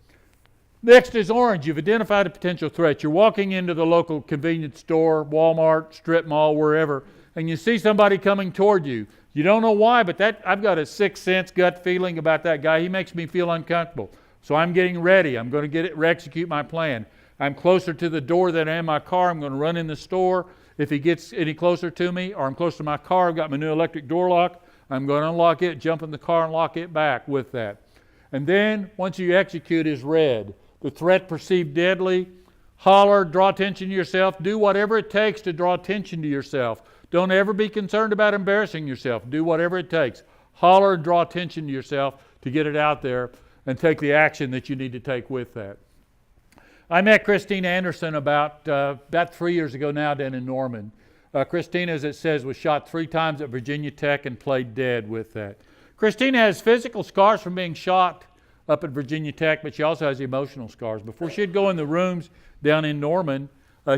Speaker 1: Next is orange. You've identified a potential threat. You're walking into the local convenience store, Walmart, strip mall, wherever, and you see somebody coming toward you. You don't know why, but I've got a sixth sense gut feeling about that guy. He makes me feel uncomfortable. So I'm getting ready. I'm going to execute my plan. I'm closer to the door than I am in my car. I'm going to run in the store. If he gets any closer to me, or I'm close to my car, I've got my new electric door lock. I'm going to unlock it, jump in the car, and lock it back with that. And then, once you execute, is red. The threat perceived deadly. Holler, draw attention to yourself. Do whatever it takes to draw attention to yourself. Don't ever be concerned about embarrassing yourself. Do whatever it takes. Holler and draw attention to yourself to get it out there and take the action that you need to take with that. I met Kristina Anderson about 3 years ago now down in Norman. Kristina, as it says, was shot 3 times at Virginia Tech and played dead with that. Kristina has physical scars from being shot up at Virginia Tech, but she also has emotional scars. Before she'd go in the rooms down in Norman,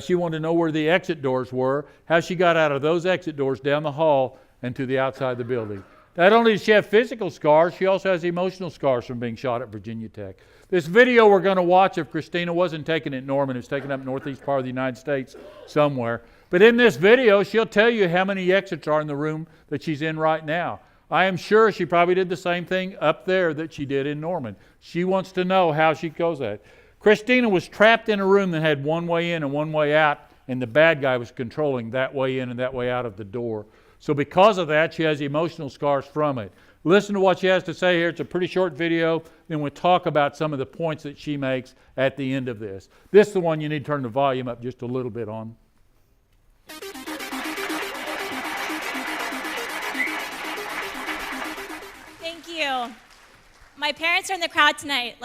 Speaker 1: she wanted to know where the exit doors were, how she got out of those exit doors down the hall and to the outside of the building. Not only does she have physical scars, she also has emotional scars from being shot at Virginia Tech. This video we're going to watch of Kristina wasn't taken at Norman. It was taken up northeast part of the United States somewhere. But in this video, she'll tell you how many exits are in the room that she's in right now. I am sure she probably did the same thing up there that she did in Norman. She wants to know how she goes at it. Kristina was trapped in a room that had one way in and one way out, and the bad guy was controlling that way in and that way out of the door. So because of that, she has emotional scars from it. Listen to what she has to say here. It's a pretty short video. Then we'll talk about some of the points that she makes at the end of this. This is the one you need to turn the volume up just a little bit on.
Speaker 2: Thank you. My parents are in the crowd tonight.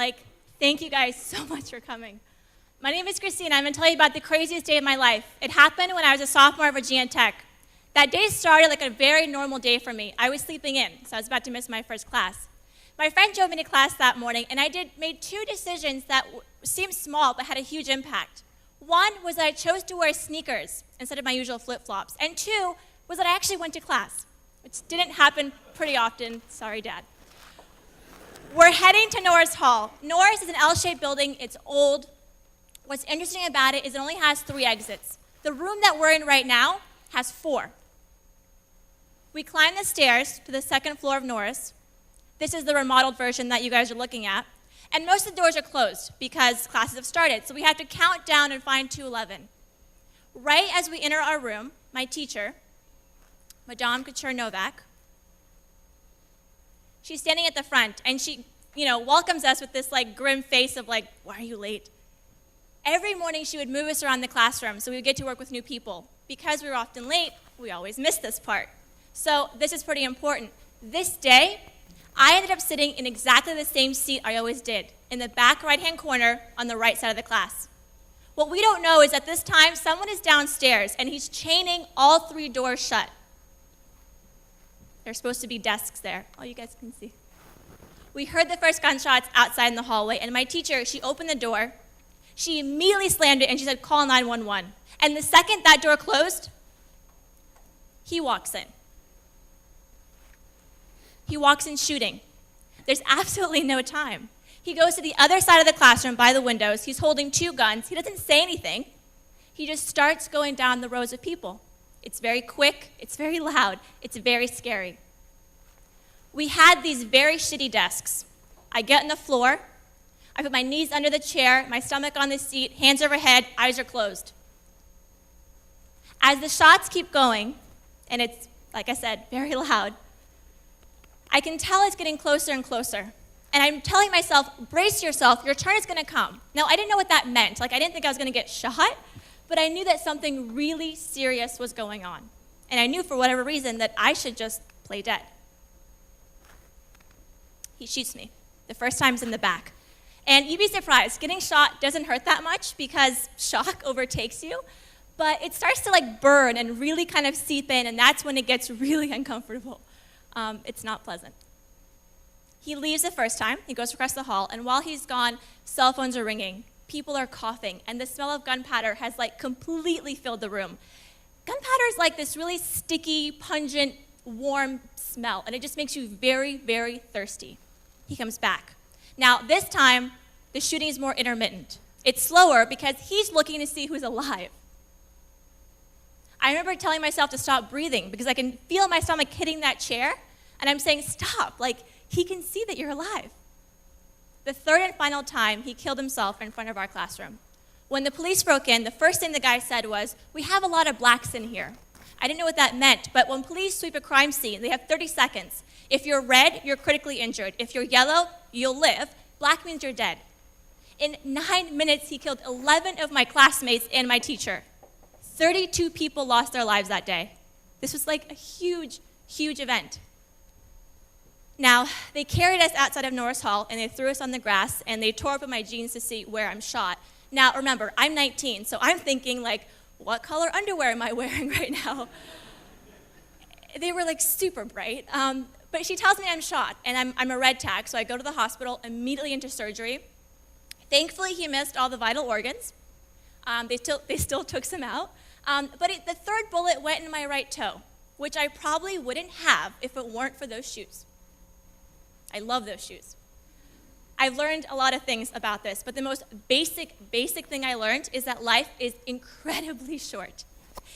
Speaker 2: Thank you guys so much for coming. My name is Kristina. I'm going to tell you about the craziest day of my life. It happened when I was a sophomore at Virginia Tech. That day started like a very normal day for me. I was sleeping in, so I was about to miss my first class. My friend drove me to class that morning, and I made two decisions that seemed small but had a huge impact. One was that I chose to wear sneakers instead of my usual flip-flops. And two was that I actually went to class, which didn't happen pretty often. Sorry, Dad. We're heading to Norris Hall. Norris is an L-shaped building. It's old. What's interesting about it is it only has 3 exits. The room that we're in right now has 4. We climb the stairs to the 2nd floor of Norris. This is the remodeled version that you guys are looking at. And most of the doors are closed because classes have started, so we have to count down and find 211. Right as we enter our room, my teacher, Madame Couture Novak, she's standing at the front, and she, welcomes us with this grim face of why are you late? Every morning she would move us around the classroom so we would get to work with new people. Because we were often late, we always missed this part. So this is pretty important. This day, I ended up sitting in exactly the same seat I always did, in the back right-hand corner on the right side of the class. What we don't know is at this time, someone is downstairs, and he's chaining all 3 doors shut. There's supposed to be desks there. Oh, you guys can see. We heard the first gunshots outside in the hallway, and my teacher, she opened the door. She immediately slammed it, and she said, "Call 911." And the second that door closed, he walks in. He walks in shooting. There's absolutely no time. He goes to the other side of the classroom by the windows. He's holding 2 guns. He doesn't say anything. He just starts going down the rows of people. It's very quick. It's very loud. It's very scary. We had these very shitty desks. I get on the floor. I put my knees under the chair, my stomach on the seat, hands overhead, eyes are closed. As the shots keep going, and it's, like I said, very loud, I can tell it's getting closer and closer. And I'm telling myself, brace yourself, your turn is going to come. Now, I didn't know what that meant. I didn't think I was going to get shot, but I knew that something really serious was going on. And I knew for whatever reason that I should just play dead. He shoots me. The first time's in the back. And you'd be surprised, getting shot doesn't hurt that much because shock overtakes you, but it starts to burn and really kind of seep in, and that's when it gets really uncomfortable. It's not pleasant. He leaves the first time, he goes across the hall, and while he's gone, cell phones are ringing, people are coughing, and the smell of gunpowder has completely filled the room. Gunpowder is this really sticky, pungent, warm smell, and it just makes you very, very thirsty. He comes back. Now, this time, the shooting is more intermittent. It's slower because he's looking to see who's alive. I remember telling myself to stop breathing because I can feel my stomach hitting that chair, and I'm saying, stop, he can see that you're alive. The third and final time, he killed himself in front of our classroom. When the police broke in, the first thing the guy said was, "We have a lot of blacks in here." I didn't know what that meant, but when police sweep a crime scene, they have 30 seconds. If you're red, you're critically injured. If you're yellow, you'll live. Black means you're dead. In 9 minutes, he killed 11 of my classmates and my teacher. 32 people lost their lives that day. This was a huge, huge event. Now, they carried us outside of Norris Hall, and they threw us on the grass, and they tore open my jeans to see where I'm shot. Now, remember, I'm 19, so I'm thinking, what color underwear am I wearing right now? They were, super bright. But she tells me I'm shot, and I'm a red tag, so I go to the hospital, immediately into surgery. Thankfully, he missed all the vital organs. They still took some out. But the third bullet went in my right toe, which I probably wouldn't have if it weren't for those shoes. I love those shoes. I've learned a lot of things about this, but the most basic thing I learned is that life is incredibly short.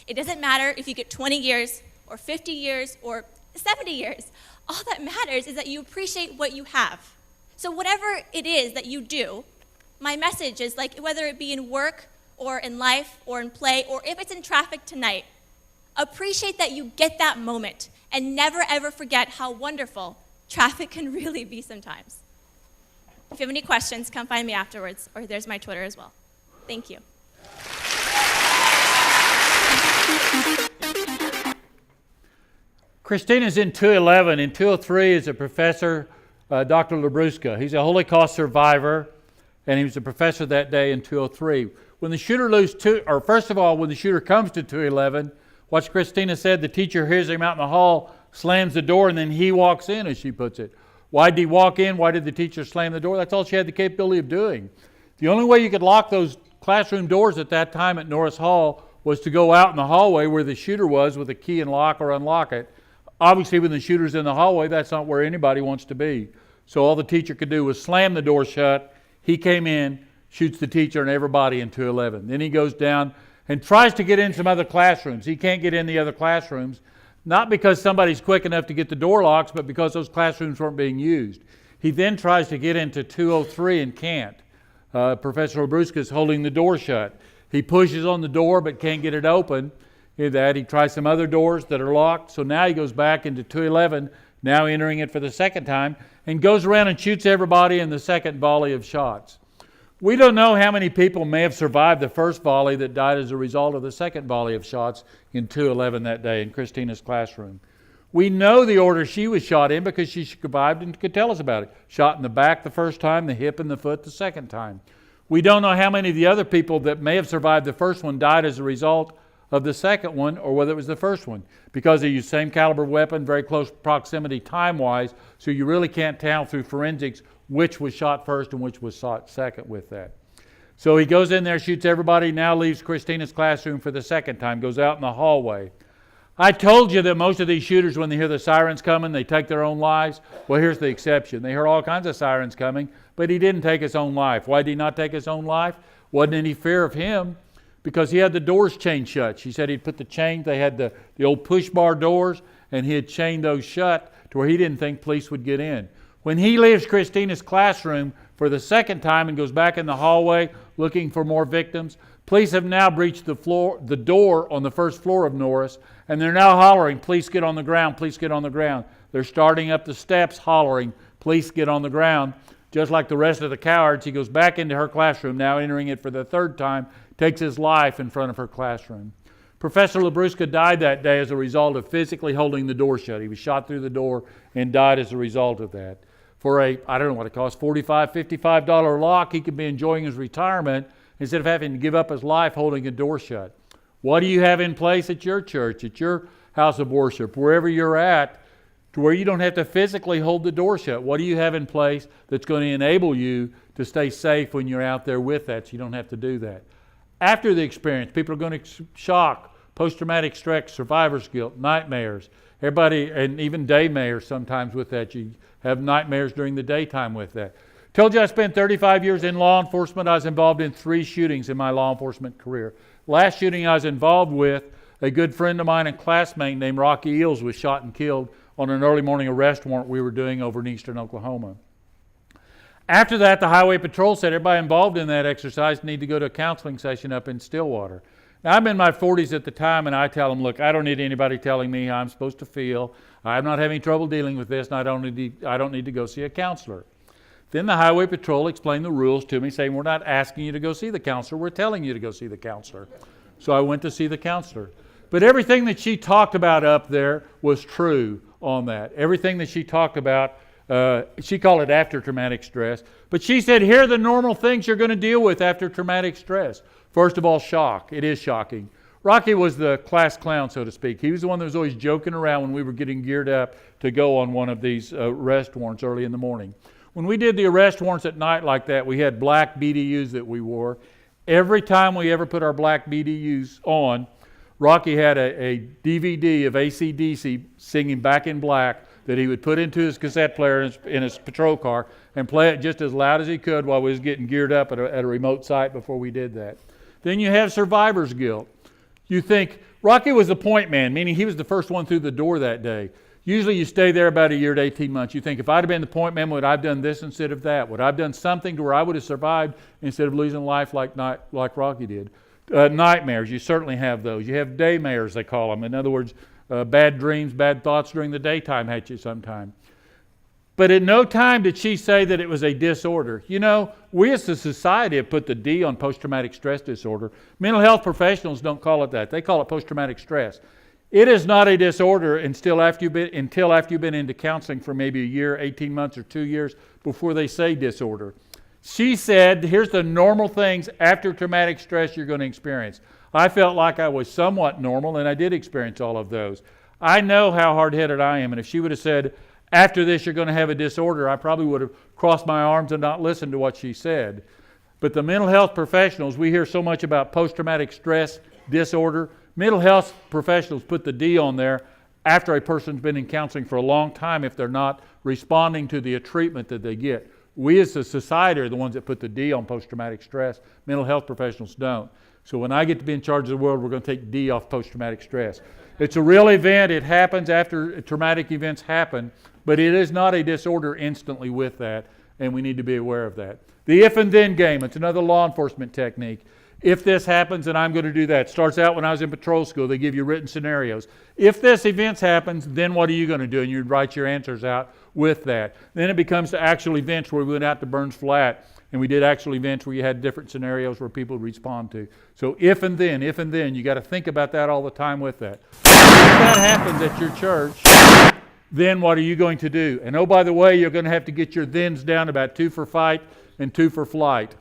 Speaker 2: It doesn't matter if you get 20 years or 50 years or 70 years. All that matters is that you appreciate what you have. So whatever it is that you do, my message is, like, whether it be in work or in life or in play or if it's in traffic tonight, appreciate that you get that moment and never ever forget how wonderful traffic can really be sometimes. If you have any questions, come find me afterwards, or there's my Twitter as well. Thank you.
Speaker 1: Kristina's in 211. In 203 is a professor, Dr. Labruska. He's a Holocaust survivor, and he was a professor that day in 203. When the shooter first of all, when the shooter comes to 211, what Kristina said, the teacher hears him out in the hall, slams the door, and then he walks in, as she puts it. Why did he walk in? Why did the teacher slam the door? That's all she had the capability of doing. The only way you could lock those classroom doors at that time at Norris Hall was to go out in the hallway where the shooter was with a key and lock or unlock it. Obviously, when the shooter's in the hallway, that's not where anybody wants to be. So all the teacher could do was slam the door shut. He came in, shoots the teacher and everybody in 211. Then he goes down and tries to get in some other classrooms. He can't get in the other classrooms, not because somebody's quick enough to get the door locks, but because those classrooms weren't being used. He then tries to get into 203 and can't. Professor Labruska is holding the door shut. He pushes on the door but can't get it open. He tries some other doors that are locked. So now he goes back into 211, now entering it for the second time, and goes around and shoots everybody in the second volley of shots. We don't know how many people may have survived the first volley that died as a result of the second volley of shots in 211 that day in Kristina's classroom. We know the order she was shot in because she survived and could tell us about it. Shot in the back the first time, the hip and the foot the second time. We don't know how many of the other people that may have survived the first one died as a result of the second one, or whether it was the first one, because they used same caliber weapon, very close proximity time-wise, so you really can't tell through forensics which was shot first and which was shot second with that. So he goes in there, shoots everybody, now leaves Kristina's classroom for the second time, goes out in the hallway. I told you that most of these shooters, when they hear the sirens coming, they take their own lives. Well, here's the exception. They hear all kinds of sirens coming, but he didn't take his own life. Why did he not take his own life? Wasn't any fear of him, because he had the doors chained shut. She said he'd put the chain, they had the old push bar doors, and he had chained those shut to where he didn't think police would get in. When he leaves Kristina's classroom for the second time and goes back in the hallway looking for more victims, police have now breached the door on the first floor of Norris, and they're now hollering, "Police get on the ground, police get on the ground." They're starting up the steps hollering, "Police get on the ground." Just like the rest of the cowards, he goes back into her classroom, now entering it for the third time, takes his life in front of her classroom. Professor Labruska died that day as a result of physically holding the door shut. He was shot through the door and died as a result of that. For I don't know what it costs, $45, $55 lock, he could be enjoying his retirement instead of having to give up his life holding a door shut. What do you have in place at your church, at your house of worship, wherever you're at, to where you don't have to physically hold the door shut? What do you have in place that's going to enable you to stay safe when you're out there with that, so you don't have to do that? After the experience, people are going to shock, post-traumatic stress, survivor's guilt, nightmares. Everybody, and even daymares sometimes with that. You have nightmares during the daytime with that. Told you I spent 35 years in law enforcement. I was involved in 3 shootings in my law enforcement career. Last shooting I was involved with, a good friend of mine and classmate named Rocky Eels was shot and killed on an early morning arrest warrant we were doing over in eastern Oklahoma. After that, the Highway Patrol said everybody involved in that exercise need to go to a counseling session up in Stillwater. Now, I'm in my 40s at the time, and I tell them, look, I don't need anybody telling me how I'm supposed to feel. I'm not having trouble dealing with this, and I don't need to go see a counselor. Then the Highway Patrol explained the rules to me, saying, we're not asking you to go see the counselor, we're telling you to go see the counselor. So I went to see the counselor. But everything that she talked about up there was true on that. Everything that she talked about, she called it after traumatic stress. But she said, here are the normal things you're going to deal with after traumatic stress. First of all, shock. It is shocking. Rocky was the class clown, so to speak. He was the one that was always joking around when we were getting geared up to go on one of these arrest warrants early in the morning. When we did the arrest warrants at night like that, we had black BDUs that we wore. Every time we ever put our black BDUs on, Rocky had a DVD of AC/DC singing Back in Black that he would put into his cassette player in his patrol car and play it just as loud as he could while we was getting geared up at a remote site before we did that. Then you have survivor's guilt. You think, Rocky was the point man, meaning he was the first one through the door that day. Usually you stay there about a year to 18 months. You think, if I'd have been the point man, would I have done this instead of that? Would I have done something to where I would have survived instead of losing life like Rocky did? Nightmares, you certainly have those. You have daymares, they call them. In other words, bad dreams, bad thoughts during the daytime hit you sometime. But at no time did she say that it was a disorder. You know, we as a society have put the D on post-traumatic stress disorder. Mental health professionals don't call it that. They call it post-traumatic stress. It is not a disorder until after you've been into counseling for maybe a year, 18 months, or 2 years before they say disorder. She said, here's the normal things after traumatic stress you're going to experience. I felt like I was somewhat normal, and I did experience all of those. I know how hard-headed I am, and if she would have said, after this you're going to have a disorder, I probably would have crossed my arms and not listened to what she said. But the mental health professionals, we hear so much about post-traumatic stress disorder. Mental health professionals put the D on there after a person's been in counseling for a long time if they're not responding to the treatment that they get. We as a society are the ones that put the D on post-traumatic stress. Mental health professionals don't. So when I get to be in charge of the world, we're going to take D off post-traumatic stress. It's a real event. It happens after traumatic events happen, but it is not a disorder instantly with that, and we need to be aware of that. The if and then game, it's another law enforcement technique. If this happens, then I'm going to do that. It starts out when I was in patrol school. They give you written scenarios. If this event happens, then what are you going to do? And you write your answers out with that. Then it becomes to actual events where we went out to Burns Flat, and we did actual events where you had different scenarios where people respond to. So if and then, you got to think about that all the time with that. If that happens at your church, then what are you going to do? And oh, by the way, you're going to have to get your thens down about 2 for fight and 2 for flight.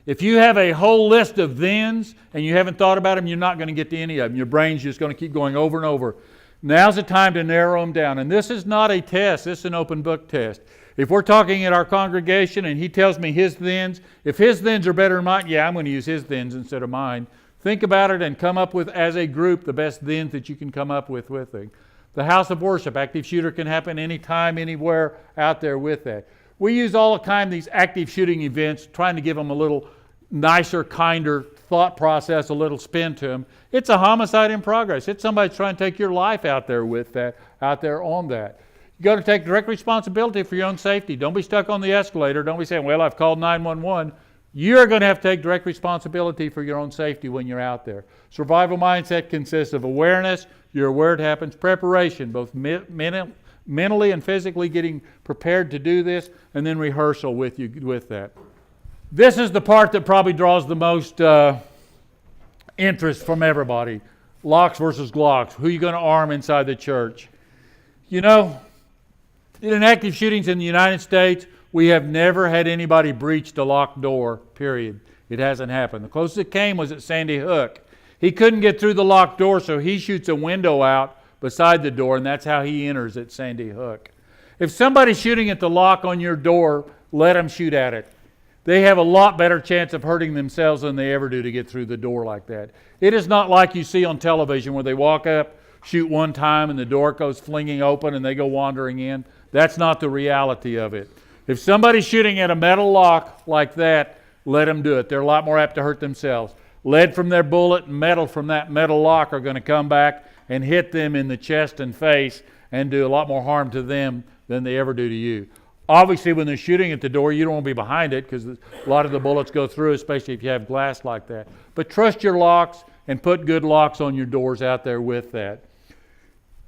Speaker 1: If you have a whole list of thens and you haven't thought about them, you're not going to get to any of them. Your brain's just going to keep going over and over. Now's the time to narrow them down. And this is not a test. This is an open book test. If we're talking at our congregation and he tells me his thens, if his thens are better than mine, yeah, I'm going to use his thens instead of mine. Think about it and come up with, as a group, the best thens that you can come up with it. The house of worship, active shooter can happen anytime, anywhere out there with that. We use all the time these active shooting events, trying to give them a little nicer, kinder thought process, a little spin to them. It's a homicide in progress. It's somebody trying to take your life out there with that, out there on that. You got to take direct responsibility for your own safety. Don't be stuck on the escalator. Don't be saying, well, I've called 911. You're going to have to take direct responsibility for your own safety when you're out there. Survival mindset consists of awareness. You're aware it happens. Preparation, both mentally and physically getting prepared to do this, and then rehearsal with that. This is the part that probably draws the most interest from everybody. Locks versus Glocks. Who are you going to arm inside the church? You know, in active shootings in the United States, we have never had anybody breach the locked door, period. It hasn't happened. The closest it came was at Sandy Hook. He couldn't get through the locked door, so he shoots a window out beside the door, and that's how he enters at Sandy Hook. If somebody's shooting at the lock on your door, let them shoot at it. They have a lot better chance of hurting themselves than they ever do to get through the door like that. It is not like you see on television where they walk up, shoot one time, and the door goes flinging open and they go wandering in. That's not the reality of it. If somebody's shooting at a metal lock like that, let them do it. They're a lot more apt to hurt themselves. Lead from their bullet and metal from that metal lock are going to come back and hit them in the chest and face and do a lot more harm to them than they ever do to you. Obviously, when they're shooting at the door, you don't want to be behind it because a lot of the bullets go through, especially if you have glass like that. But trust your locks and put good locks on your doors out there with that.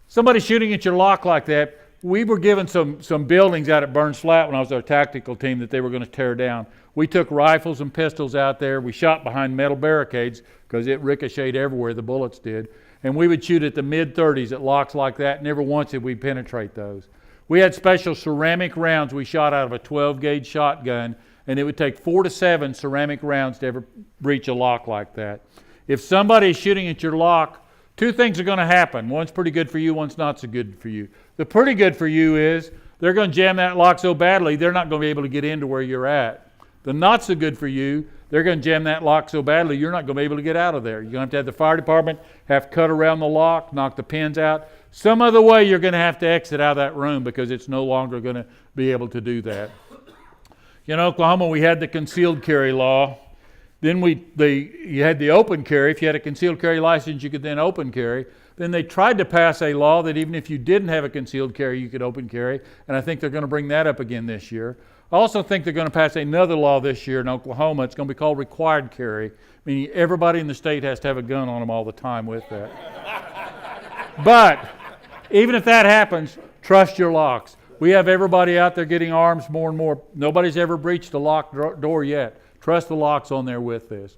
Speaker 1: Somebody shooting at your lock like that, we were given some buildings out at Burns Flat when I was our tactical team that they were going to tear down. We took rifles and pistols out there. We shot behind metal barricades because it ricocheted everywhere, the bullets did. And we would shoot at the mid-30s at locks like that. Never once did we penetrate those. We had special ceramic rounds we shot out of a 12-gauge shotgun, and it would take 4 to 7 ceramic rounds to ever breach a lock like that. If somebody is shooting at your lock, two things are going to happen. One's pretty good for you, one's not so good for you. The pretty good for you is they're going to jam that lock so badly, they're not going to be able to get into where you're at. The not so good for you, they're going to jam that lock so badly, you're not going to be able to get out of there. You're going to have the fire department have cut around the lock, knock the pins out. Some other way you're going to have to exit out of that room because it's no longer going to be able to do that. In Oklahoma, we had the concealed carry law. Then you had the open carry. If you had a concealed carry license, you could then open carry. Then they tried to pass a law that even if you didn't have a concealed carry, you could open carry. And I think they're going to bring that up again this year. I also think they're going to pass another law this year in Oklahoma. It's going to be called required carry, meaning everybody in the state has to have a gun on them all the time with that. But even if that happens, trust your locks. We have everybody out there getting arms more and more. Nobody's ever breached a locked door yet. Trust the locks on there with this.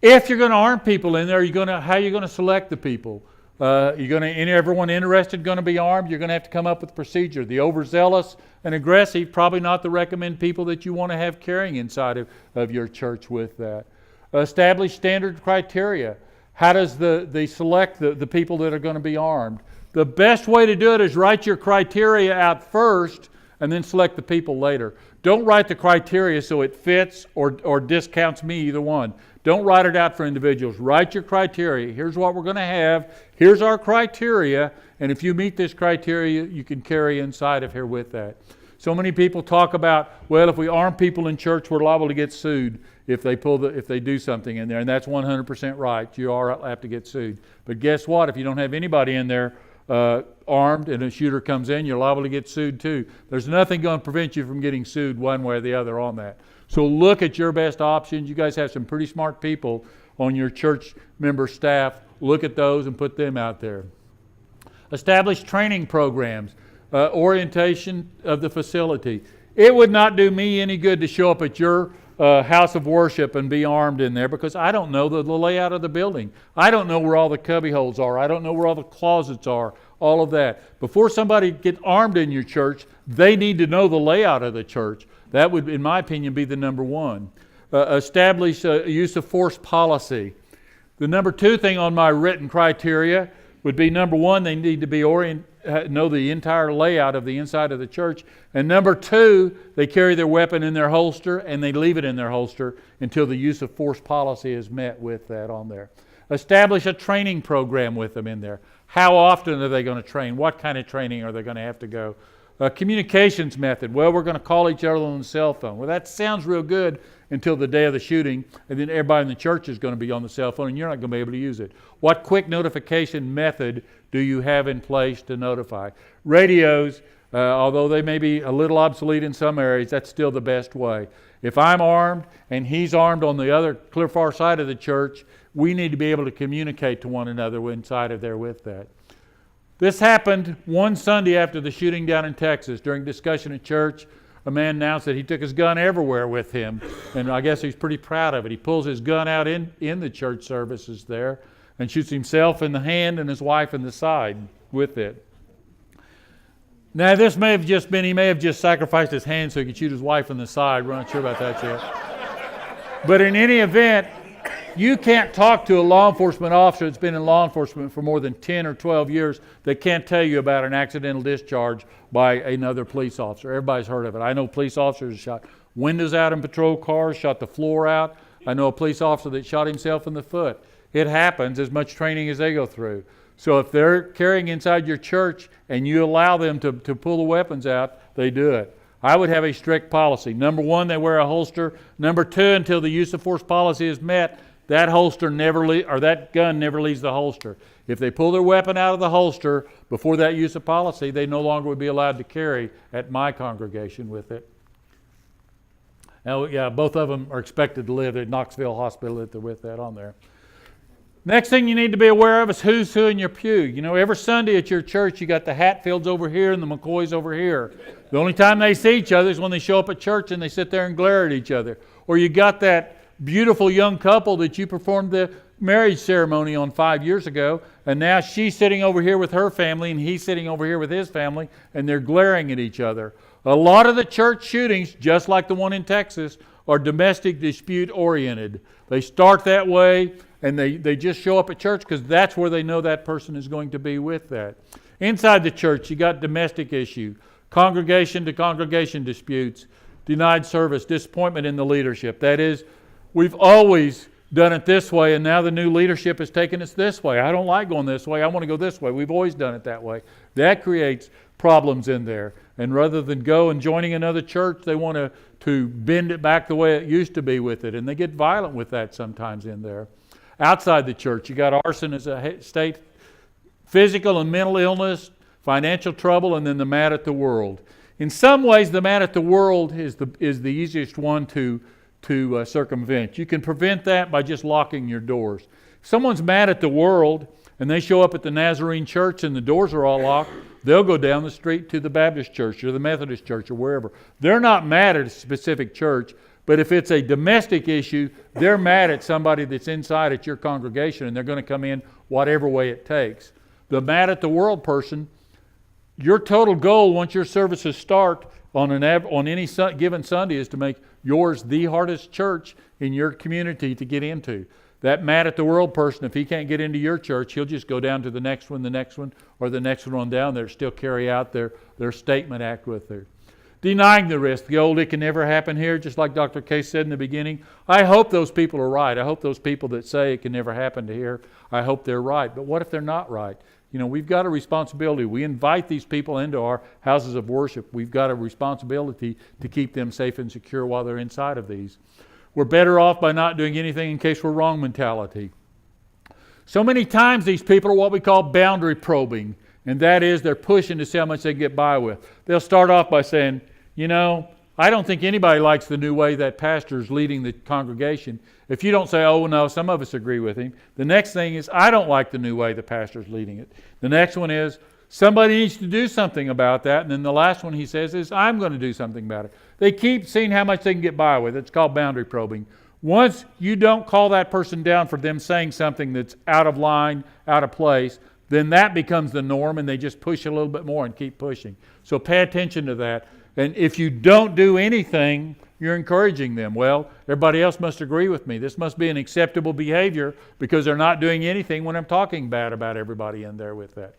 Speaker 1: If you're going to arm people in there, how are you going to select the people? Everyone interested going to be armed? You're going to have to come up with a procedure. The overzealous and aggressive, probably not the recommend people that you want to have carrying inside of your church with that. Establish standard criteria. How does they select the people that are going to be armed? The best way to do it is write your criteria out first and then select the people later. Don't write the criteria so it fits or discounts me, either one. Don't write it out for individuals. Write your criteria. Here's what we're going to have. Here's our criteria. And if you meet this criteria, you can carry inside of here with that. So many people talk about, well, if we arm people in church, we're liable to get sued if they do something in there. And that's 100% right. You are apt to get sued. But guess what? If you don't have anybody in there armed and a shooter comes in, you're liable to get sued too. There's nothing going to prevent you from getting sued one way or the other on that. So look at your best options. You guys have some pretty smart people on your church member staff. Look at those and put them out there. Establish training programs, orientation of the facility. It would not do me any good to show up at your house of worship and be armed in there because I don't know the layout of the building. I don't know where all the cubby holes are. I don't know where all the closets are, all of that. Before somebody gets armed in your church, they need to know the layout of the church. That would, in my opinion, be the number one. Establish a use of force policy. The number two thing on my written criteria would be, number one, they need to be know the entire layout of the inside of the church. And number two, they carry their weapon in their holster and they leave it in their holster until the use of force policy is met with that on there. Establish a training program with them in there. How often are they going to train? What kind of training are they going to have to go? Communications method. Well, we're going to call each other on the cell phone. Well, that sounds real good until the day of the shooting, and then everybody in the church is going to be on the cell phone, and you're not going to be able to use it. What quick notification method do you have in place to notify? Radios, although they may be a little obsolete in some areas, that's still the best way. If I'm armed and he's armed on the other clear far side of the church, we need to be able to communicate to one another inside of there with that. This happened one Sunday after the shooting down in Texas. During discussion at church, a man announced that he took his gun everywhere with him, and I guess he's pretty proud of it. He pulls his gun out in the church services there and shoots himself in the hand and his wife in the side with it. Now, this may have just been, he may have just sacrificed his hand so he could shoot his wife in the side. We're not sure about that yet. But in any event, you can't talk to a law enforcement officer that's been in law enforcement for more than 10 or 12 years that can't tell you about an accidental discharge by another police officer. Everybody's heard of it. I know police officers shot windows out in patrol cars, shot the floor out. I know a police officer that shot himself in the foot. It happens, as much training as they go through. So if they're carrying inside your church and you allow them to pull the weapons out, they do it. I would have a strict policy. Number one, they wear a holster. Number two, until the use of force policy is met, that that gun never leaves the holster. If they pull their weapon out of the holster before that use of policy, they no longer would be allowed to carry at my congregation with it. Now, yeah, both of them are expected to live at Knoxville Hospital with that on there. Next thing you need to be aware of is who's who in your pew. You know, every Sunday at your church, you got the Hatfields over here and the McCoys over here. The only time they see each other is when they show up at church and they sit there and glare at each other. Or you got that beautiful young couple that you performed the marriage ceremony on 5 years ago, and now she's sitting over here with her family and he's sitting over here with his family, and they're glaring at each other. A lot of the church shootings, just like the one in Texas, are domestic dispute oriented. They start that way, and they just show up at church because that's where they know that person is going to be with that. Inside the church, you got domestic issue, congregation to congregation disputes, denied service, disappointment in the leadership. That is, we've always done it this way, and now the new leadership has taken us this way. I don't like going this way. I want to go this way. We've always done it that way. That creates problems in there. And rather than go and joining another church, they want to bend it back the way it used to be with it. And they get violent with that sometimes in there. Outside the church, you got arson as a state, physical and mental illness, financial trouble, and then the mad at the world. In some ways, the mad at the world is the easiest one to circumvent. You can prevent that by just locking your doors. If someone's mad at the world and they show up at the Nazarene church and the doors are all locked, they'll go down the street to the Baptist church or the Methodist church or wherever. They're not mad at a specific church, but if it's a domestic issue, they're mad at somebody that's inside at your congregation, and they're going to come in whatever way it takes. The mad at the world person, your total goal once your services start on any given Sunday is to make yours the hardest church in your community to get into. That mad at the world person, if he can't get into your church, he'll just go down to the next one, or the next one on down there, still carry out their statement act with her. Denying the risk. The old, it can never happen here, just like Dr. Case said in the beginning. I hope those people are right. I hope those people that say it can never happen to here, I hope they're right. But what if they're not right? You know, we've got a responsibility. We invite these people into our houses of worship. We've got a responsibility to keep them safe and secure while they're inside of these. We're better off by not doing anything in case we're wrong mentality. So many times these people are what we call boundary probing, and that is they're pushing to see how much they can get by with. They'll start off by saying, you know, I don't think anybody likes the new way that pastor's leading the congregation. If you don't say, oh, no, some of us agree with him. The next thing is, I don't like the new way the pastor's leading it. The next one is, somebody needs to do something about that. And then the last one he says is, I'm going to do something about it. They keep seeing how much they can get by with. It's called boundary probing. Once you don't call that person down for them saying something that's out of line, out of place, then that becomes the norm, and they just push a little bit more and keep pushing. So pay attention to that. And if you don't do anything, you're encouraging them. Well, everybody else must agree with me. This must be an acceptable behavior because they're not doing anything when I'm talking bad about everybody in there with that.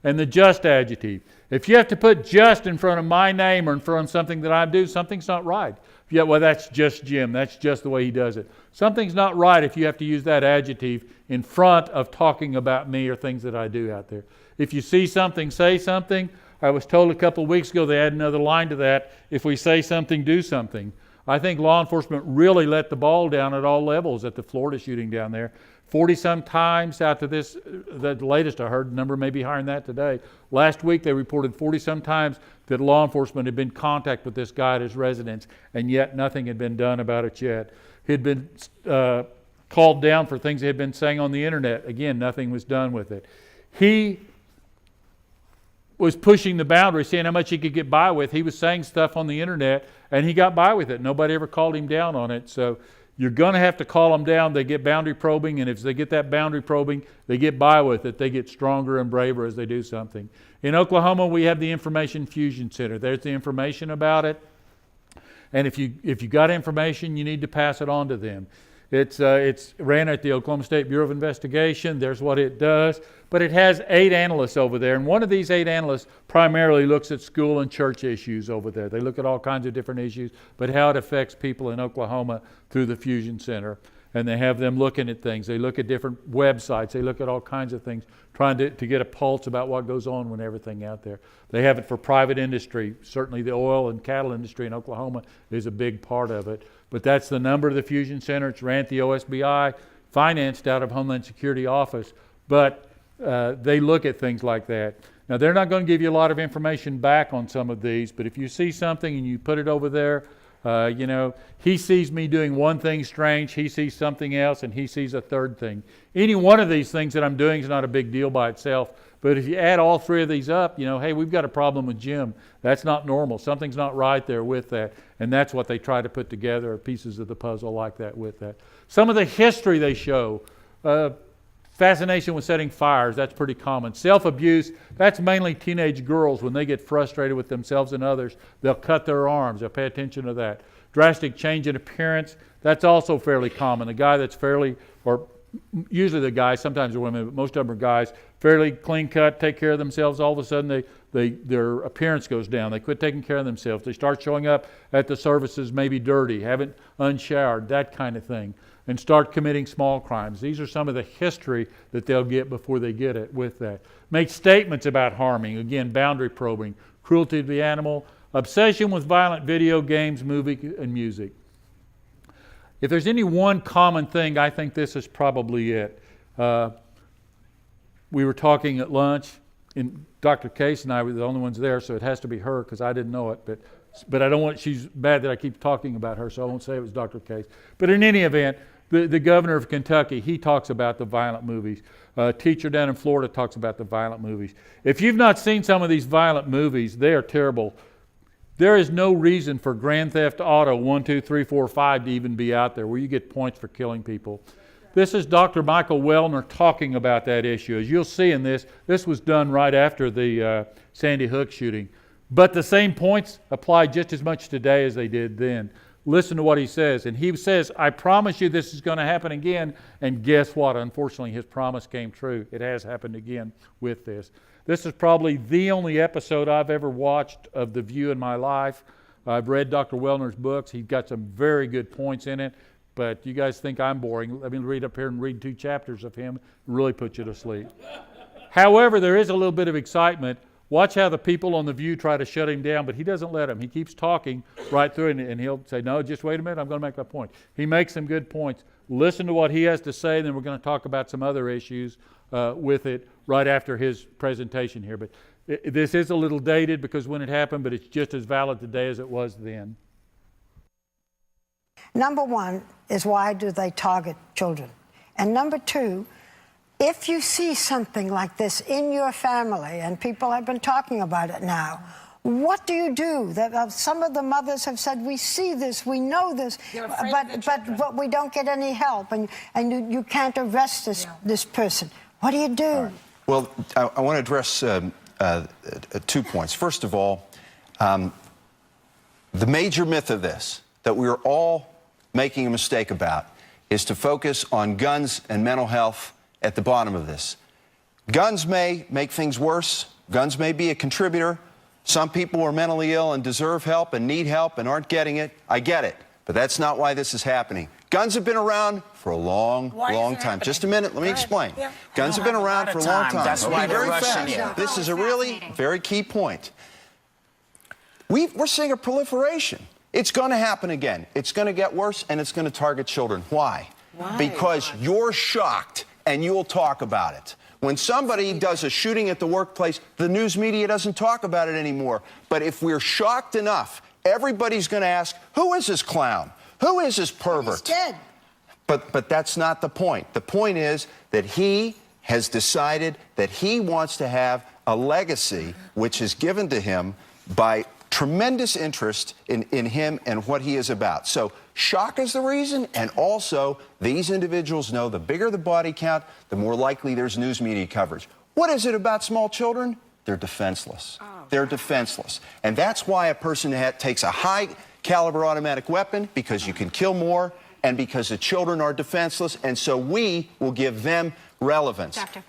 Speaker 1: And the just adjective. If you have to put just in front of my name or in front of something that I do, something's not right. Yeah, well, that's just Jim. That's just the way he does it. Something's not right if you have to use that adjective in front of talking about me or things that I do out there. If you see something, say something. I was told a couple of weeks ago they add another line to that. If we say something, do something. I think law enforcement really let the ball down at all levels at the Florida shooting down there. 40-some times after this, the latest I heard, the number may be higher than that today. Last week they reported 40-some times that law enforcement had been in contact with this guy at his residence, and yet nothing had been done about it yet. He'd been called down for things he had been saying on the internet. Again, nothing was done with it. He was pushing the boundary, seeing how much he could get by with. He was saying stuff on the internet, and he got by with it. Nobody ever called him down on it. So you're going to have to call them down. They get boundary probing, and if they get that boundary probing, they get by with it. They get stronger and braver as they do something. In Oklahoma, we have the Information Fusion Center. There's the information about it. And if you got information, you need to pass it on to them. It's ran at the Oklahoma State Bureau of Investigation. There's what it does. But it has 8 analysts over there. And one of these 8 analysts primarily looks at school and church issues over there. They look at all kinds of different issues, but how it affects people in Oklahoma through the Fusion Center. And they have them looking at things. They look at different websites. They look at all kinds of things, trying to get a pulse about what goes on when everything out there. They have it for private industry. Certainly the oil and cattle industry in Oklahoma is a big part of it. But that's the number of the Fusion Center. It's ran at the OSBI, financed out of Homeland Security Office. But they look at things like that. Now, they're not going to give you a lot of information back on some of these, but if you see something and you put it over there, he sees me doing one thing strange, he sees something else, and he sees a third thing. Any one of these things that I'm doing is not a big deal by itself, but if you add all 3 of these up, hey, we've got a problem with Jim. That's not normal. Something's not right there with that, and that's what they try to put together, pieces of the puzzle like that with that. Some of the history they show, fascination with setting fires, that's pretty common. Self-abuse, that's mainly teenage girls. When they get frustrated with themselves and others, they'll cut their arms. They'll pay attention to that. drastic change in appearance, that's also fairly common. A guy that's fairly, or usually the guys, sometimes the women, but most of them are guys, fairly clean cut, take care of themselves, all of a sudden their appearance goes down. They quit taking care of themselves. They start showing up at the services maybe dirty, haven't unshowered, that kind of thing, and start committing small crimes. These are some of the history that they'll get before they get it with that. Make statements about harming, again, boundary probing, cruelty to the animal, obsession with violent video games, movie, and music. If there's any one common thing, I think this is probably it. We were talking at lunch, and Dr. Case and I were the only ones there, so it has to be her because I didn't know it. But I don't want, she's bad that I keep talking about her, so I won't say it was Dr. Case. But in any event, the governor of Kentucky, he talks about the violent movies. A teacher down in Florida talks about the violent movies. If you've not seen some of these violent movies, they are terrible. There is no reason for Grand Theft Auto 1, 2, 3, 4, 5 to even be out there where you get points for killing people. This is Dr. Michael Wellner talking about that issue. As you'll see in this was done right after the Sandy Hook shooting. But the same points apply just as much today as they did then. Listen to what he says. And he says, I promise you this is going to happen again. And guess what? Unfortunately, his promise came true. It has happened again with this. This is probably the only episode I've ever watched of The View in my life. I've read Dr. Wellner's books. He's got some very good points in it. But you guys think I'm boring. Let me read up here and read 2 chapters of him and really put you to sleep. However, there is a little bit of excitement. Watch how the people on The View try to shut him down, but he doesn't let them. He keeps talking right through it, and he'll say, no, just wait a minute, I'm going to make my point. He makes some good points. Listen to what he has to say, and then we're going to talk about some other issues with it right after his presentation here. But this is a little dated because when it happened, but it's just as valid today as it was then.
Speaker 3: Number one is, why do they target children? And number two, if you see something like this in your family, and people have been talking about it now, what do you do? Some of the mothers have said, we see this, we know this, but we don't get any help, and you can't arrest this person. What do you do?
Speaker 4: Right. Well, I want to address 2 points. First of all, the major myth of this, that we're all making a mistake about, is to focus on guns and mental health at the bottom of this. Guns may make things worse. Guns may be a contributor. Some people are mentally ill and deserve help and need help and aren't getting it. I get it. But that's not why this is happening. Guns have been around for a long time. Happening? Just a minute, let me explain. Yeah. Guns have been around for a long time.
Speaker 5: That's why
Speaker 4: very fast. This is a really very key point. We're seeing a proliferation. It's going to happen again. It's going to get worse, and it's going to target children. Why? Because you're shocked, and you'll talk about it. When somebody does a shooting at the workplace, the news media doesn't talk about it anymore. But if we're shocked enough, everybody's going to ask, who is this clown? Who is this pervert?
Speaker 3: He's dead.
Speaker 4: But that's not the point. The point is that he has decided that he wants to have a legacy which is given to him by tremendous interest in him and what he is about. So shock is the reason, and also these individuals know the bigger the body count, the more likely there's news media coverage. What is it about small children? They're defenseless. They're defenseless. And that's why a person takes a high-caliber automatic weapon, because you can kill more, and because the children are defenseless, and so we will give them relevance.
Speaker 6: Doctor,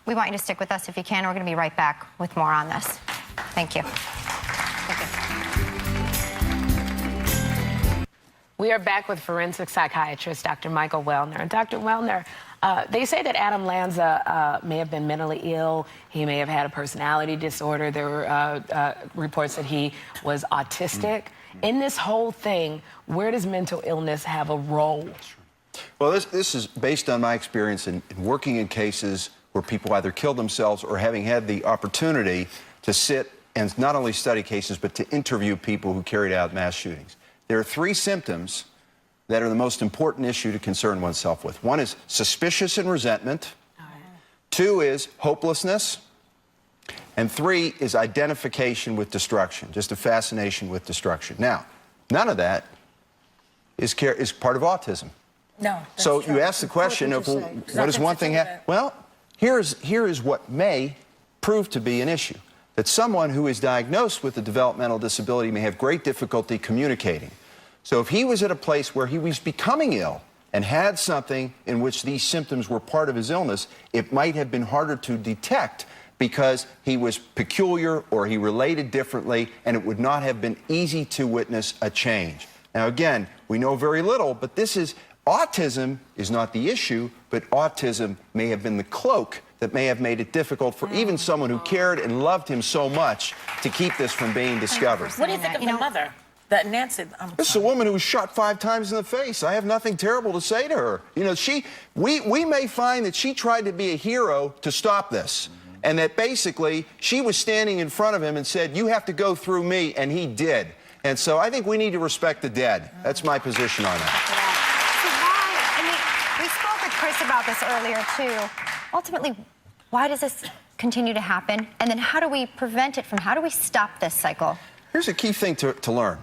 Speaker 6: we want you to stick with us if you can. We're going to be right back with more on this. Thank you.
Speaker 5: We are back with forensic psychiatrist Dr. Michael Wellner. And Dr. Wellner, they say that Adam Lanza may have been mentally ill. He may have had a personality disorder. There were reports that he was autistic. In this whole thing, where does mental illness have a role?
Speaker 4: Well, this is based on my experience in working in cases where people either killed themselves or having had the opportunity to sit and not only study cases, but to interview people who carried out mass shootings. There are 3 symptoms that are the most important issue to concern oneself with. 1 is suspicious and resentment. 2 is hopelessness. And 3 is identification with destruction, just a fascination with destruction. Now, none of that is part of autism.
Speaker 7: No.
Speaker 4: So you ask the question of, well, what does one thing have? Well, here is what may prove to be an issue. That someone who is diagnosed with a developmental disability may have great difficulty communicating. So if he was at a place where he was becoming ill and had something in which these symptoms were part of his illness, it might have been harder to detect because he was peculiar or he related differently, and it would not have been easy to witness a change. Now, again, we know very little, but autism is not the issue, but autism may have been the cloak that may have made it difficult for even someone who cared and loved him so much to keep this from being discovered.
Speaker 7: What do you think of the mother? That Nancy.
Speaker 4: This is a woman who was shot 5 times in the face. I have nothing terrible to say to her. You know, we may find that she tried to be a hero to stop this. And that basically she was standing in front of him and said, you have to go through me, and he did. And so I think we need to respect the dead. That's my position on that.
Speaker 6: So why, we spoke with Chris about this earlier too. Ultimately, why does this continue to happen? And then how do we prevent it how do we stop this cycle?
Speaker 4: Here's a key thing to learn.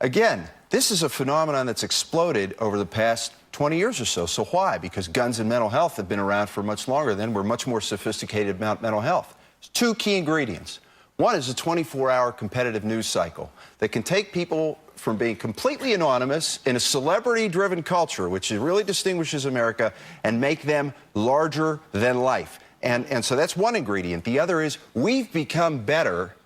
Speaker 4: Again, this is a phenomenon that's exploded over the past 20 years or so. So why? Because guns and mental health have been around for much longer than we're much more sophisticated about mental health. There's 2 key ingredients. One is a 24-hour competitive news cycle that can take people from being completely anonymous in a celebrity-driven culture, which really distinguishes America, and make them larger than life. And so that's one ingredient. The other is we've become better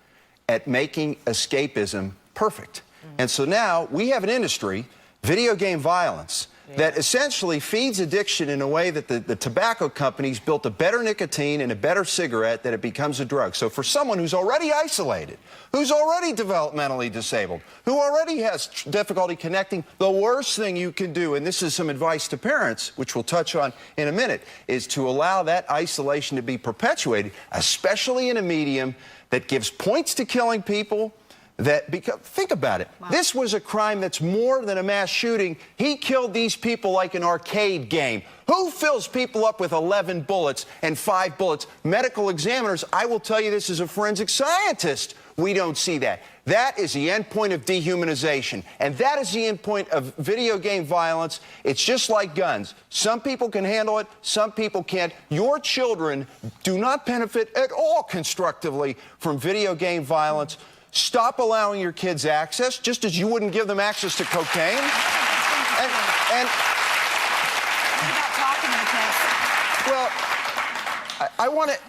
Speaker 4: at making escapism perfect. And so now we have an industry, video game violence, that essentially feeds addiction in a way that the tobacco companies built a better nicotine and a better cigarette that it becomes a drug. So for someone who's already isolated, who's already developmentally disabled, who already has difficulty connecting, the worst thing you can do, and this is some advice to parents, which we'll touch on in a minute, is to allow that isolation to be perpetuated, especially in a medium that gives points to killing people. Think about it. Wow. This was a crime that's more than a mass shooting. He killed these people like an arcade game. Who fills people up with 11 bullets and 5 bullets? Medical examiners, I will tell you this as a forensic scientist, we don't see that. That is the end point of dehumanization. And that is the end point of video game violence. It's just like guns. Some people can handle it, some people can't. Your children do not benefit at all constructively from video game violence. Stop allowing your kids access, just as you wouldn't give them access to cocaine. And
Speaker 6: about talking to the kids.
Speaker 4: Well, I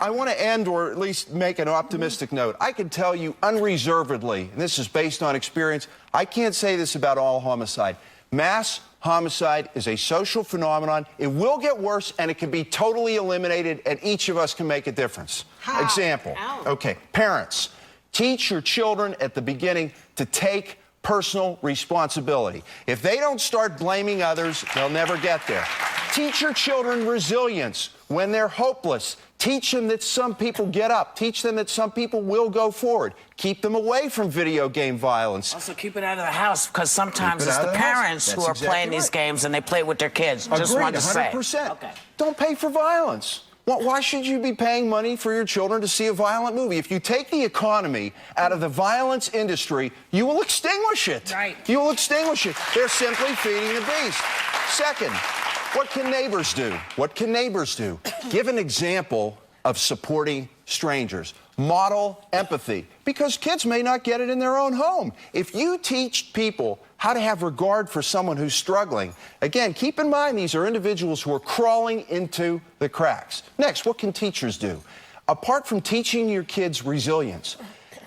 Speaker 4: want to end, or at least make an optimistic note. I can tell you unreservedly, and this is based on experience, I can't say this about all homicide. Mass homicide is a social phenomenon. It will get worse, and it can be totally eliminated, and each of us can make a difference.
Speaker 6: How?
Speaker 4: Example.
Speaker 6: How?
Speaker 4: Okay, parents. Teach your children at the beginning to take personal responsibility. If they don't start blaming others, they'll never get there. Teach your children resilience when they're hopeless. Teach them that some people get up. Teach them that some people will go forward. Keep them away from video game violence.
Speaker 7: Also, keep it out of the house, because sometimes it's the parents who are playing these games and they play with their kids.
Speaker 4: Agreed,
Speaker 7: Just wanted to say.
Speaker 4: 100%.
Speaker 7: Okay.
Speaker 4: Don't pay for violence. Why should you be paying money for your children to see a violent movie? If you take the economy out of the violence industry, you will extinguish it.
Speaker 7: Right.
Speaker 4: You will extinguish it. They're simply feeding the beast. Second, what can neighbors do? What can neighbors do? Give an example of supporting strangers. Model empathy, because kids may not get it in their own home. If you teach people how to have regard for someone who's struggling, again, keep in mind these are individuals who are crawling into the cracks. Next, what can teachers do? Apart from teaching your kids resilience,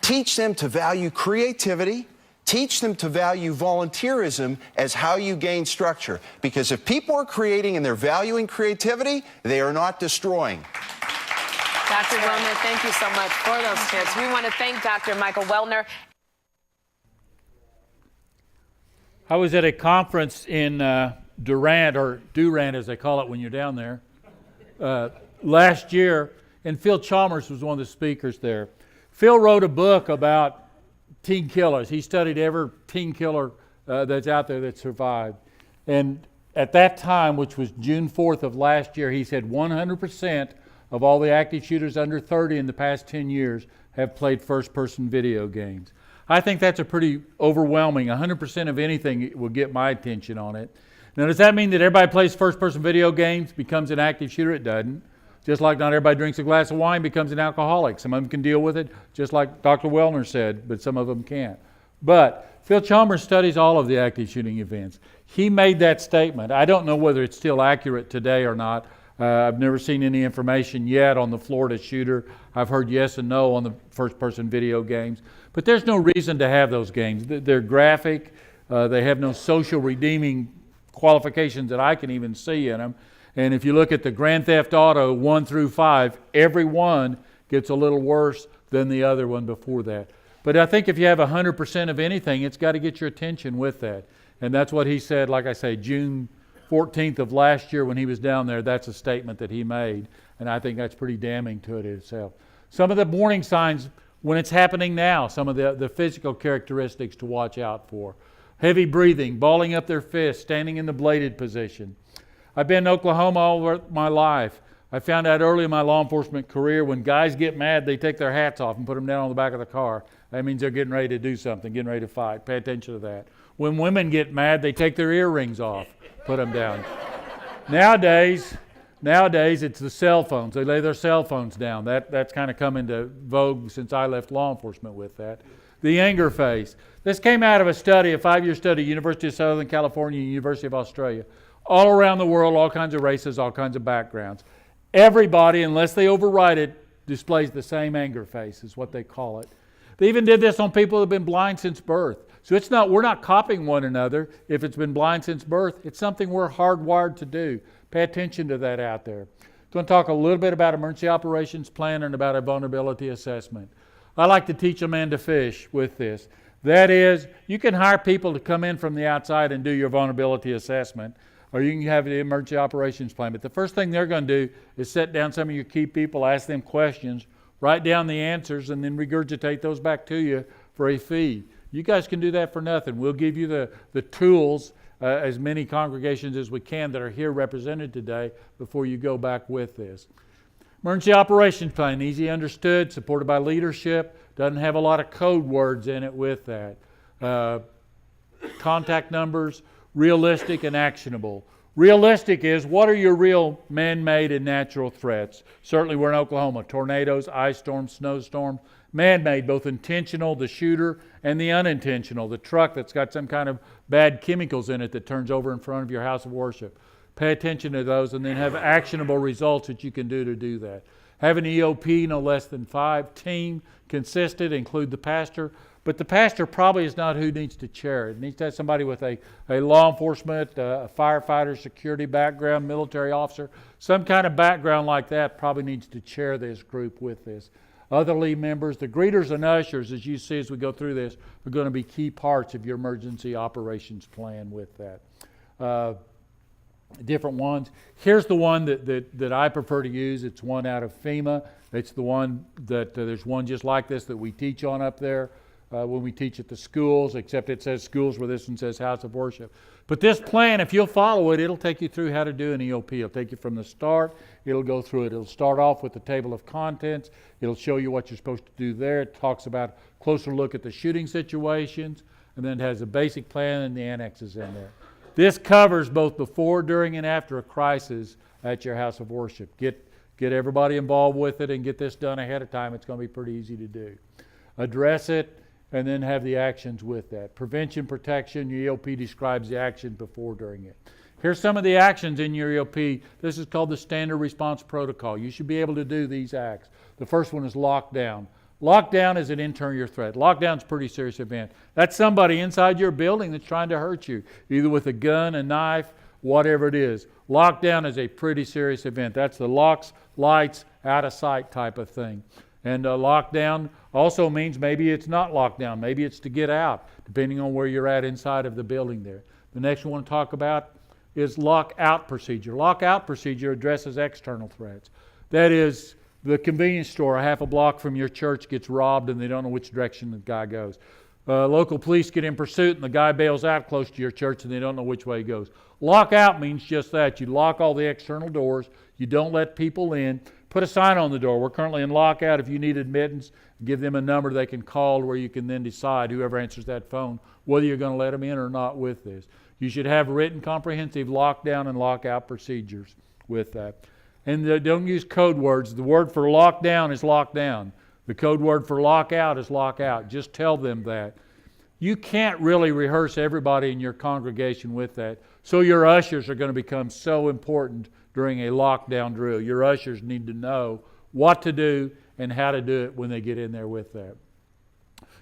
Speaker 4: teach them to value creativity, teach them to value volunteerism as how you gain structure. Because if people are creating and they're valuing creativity, they are not destroying.
Speaker 5: Dr. Wellner, thank you so much for those tips. We want to thank Dr. Michael Wellner.
Speaker 1: I was at a conference in Durant, or Durant as they call it when you're down there, last year, and Phil Chalmers was one of the speakers there. Phil wrote a book about teen killers. He studied every teen killer that's out there that survived. And at that time, which was June 4th of last year, he said 100% of all the active shooters under 30 in the past 10 years have played first-person video games. I think that's a pretty overwhelming. 100% of anything will get my attention on it. Now, does that mean that everybody plays first-person video games, becomes an active shooter? It doesn't. Just like not everybody drinks a glass of wine, becomes an alcoholic. Some of them can deal with it, just like Dr. Wellner said, but some of them can't. But Phil Chalmers studies all of the active shooting events. He made that statement. I don't know whether it's still accurate today or not. I've never seen any information yet on the Florida shooter. I've heard yes and no on the first-person video games. But there's no reason to have those games. They're graphic. They have no social redeeming qualifications that I can even see in them. And if you look at the Grand Theft Auto 1 through 5, every one gets a little worse than the other one before that. But I think if you have 100% of anything, it's got to get your attention with that. And that's what he said, like I say, June 14th of last year when he was down there. That's a statement that he made. And I think that's pretty damning to it itself. Some of the warning signs when it's happening now, some of the physical characteristics to watch out for. Heavy breathing, balling up their fists, standing in the bladed position. I've been in Oklahoma all over my life. I found out early in my law enforcement career when guys get mad, they take their hats off and put them down on the back of the car. That means they're getting ready to do something, getting ready to fight. Pay attention to that. When women get mad, they take their earrings off, put them down. Nowadays, it's the cell phones. They lay their cell phones down. That's kind of come into vogue since I left law enforcement with that. The anger face. This came out of a study, a 5-year study, University of Southern California, University of Australia. All around the world, all kinds of races, all kinds of backgrounds. Everybody, unless they override it, displays the same anger face, is what they call it. They even did this on people who have been blind since birth. So we're not copying one another. If it's been blind since birth, it's something we're hardwired to do. Pay attention to that out there. I'm going to talk a little bit about emergency operations plan and about a vulnerability assessment. I like to teach a man to fish with this. That is, you can hire people to come in from the outside and do your vulnerability assessment, or you can have the emergency operations plan. But the first thing they're going to do is sit down some of your key people, ask them questions, write down the answers, and then regurgitate those back to you for a fee. You guys can do that for nothing. We'll give you the tools, as many congregations as we can that are here represented today before you go back with this. Emergency operations plan, easy understood, supported by leadership, doesn't have a lot of code words in it with that. Contact numbers, realistic and actionable. Realistic is, what are your real man-made and natural threats? Certainly we're in Oklahoma. Tornadoes, ice storms, snowstorms. Man-made, both intentional, the shooter, and the unintentional, the truck that's got some kind of bad chemicals in it that turns over in front of your house of worship. Pay attention to those and then have actionable results that you can do to do that. Have an EOP, no less than 5. Team, consistent, include the pastor. But the pastor probably is not who needs to chair it. It needs to have somebody with a law enforcement, a firefighter, security background, military officer. Some kind of background like that probably needs to chair this group with this. Other lead members, the greeters and ushers, as you see as we go through this, are going to be key parts of your emergency operations plan with that. Different ones. Here's the one that I prefer to use. It's one out of FEMA. It's the one that there's one just like this that we teach on up there when we teach at the schools, except it says schools where this one says house of worship. But this plan, if you'll follow it, it'll take you through how to do an EOP. It'll take you from the start. It'll go through it. It'll start off with the table of contents. It'll show you what you're supposed to do there. It talks about a closer look at the shooting situations, and then it has a basic plan and the annexes in there. This covers both before, during, and after a crisis at your house of worship. Get everybody involved with it and get this done ahead of time. It's going to be pretty easy to do. Address it and then have the actions with that. Prevention, protection, your EOP describes the action before, during it. Here's some of the actions in your EOP. This is called the Standard Response Protocol. You should be able to do these acts. The first one is lockdown. Lockdown is an interior threat. Lockdown is a pretty serious event. That's somebody inside your building that's trying to hurt you, either with a gun, a knife, whatever it is. Lockdown is a pretty serious event. That's the locks, lights, out of sight type of thing. And lockdown also means maybe it's not lockdown. Maybe it's to get out, depending on where you're at inside of the building there. The next one I want to talk about is lockout procedure. Lockout procedure addresses external threats. That is, the convenience store a half a block from your church gets robbed and they don't know which direction the guy goes. Local police get in pursuit and the guy bails out close to your church and they don't know which way he goes. Lockout means just that. You lock all the external doors. You don't let people in. Put a sign on the door. We're currently in lockout. If you need admittance, give them a number they can call where you can then decide, whoever answers that phone, whether you're going to let them in or not with this. You should have written comprehensive lockdown and lockout procedures with that. And don't use code words. The word for lockdown is lockdown. The code word for lockout is lockout. Just tell them that. You can't really rehearse everybody in your congregation with that. So your ushers are going to become so important during a lockdown drill. Your ushers need to know what to do and how to do it when they get in there with that.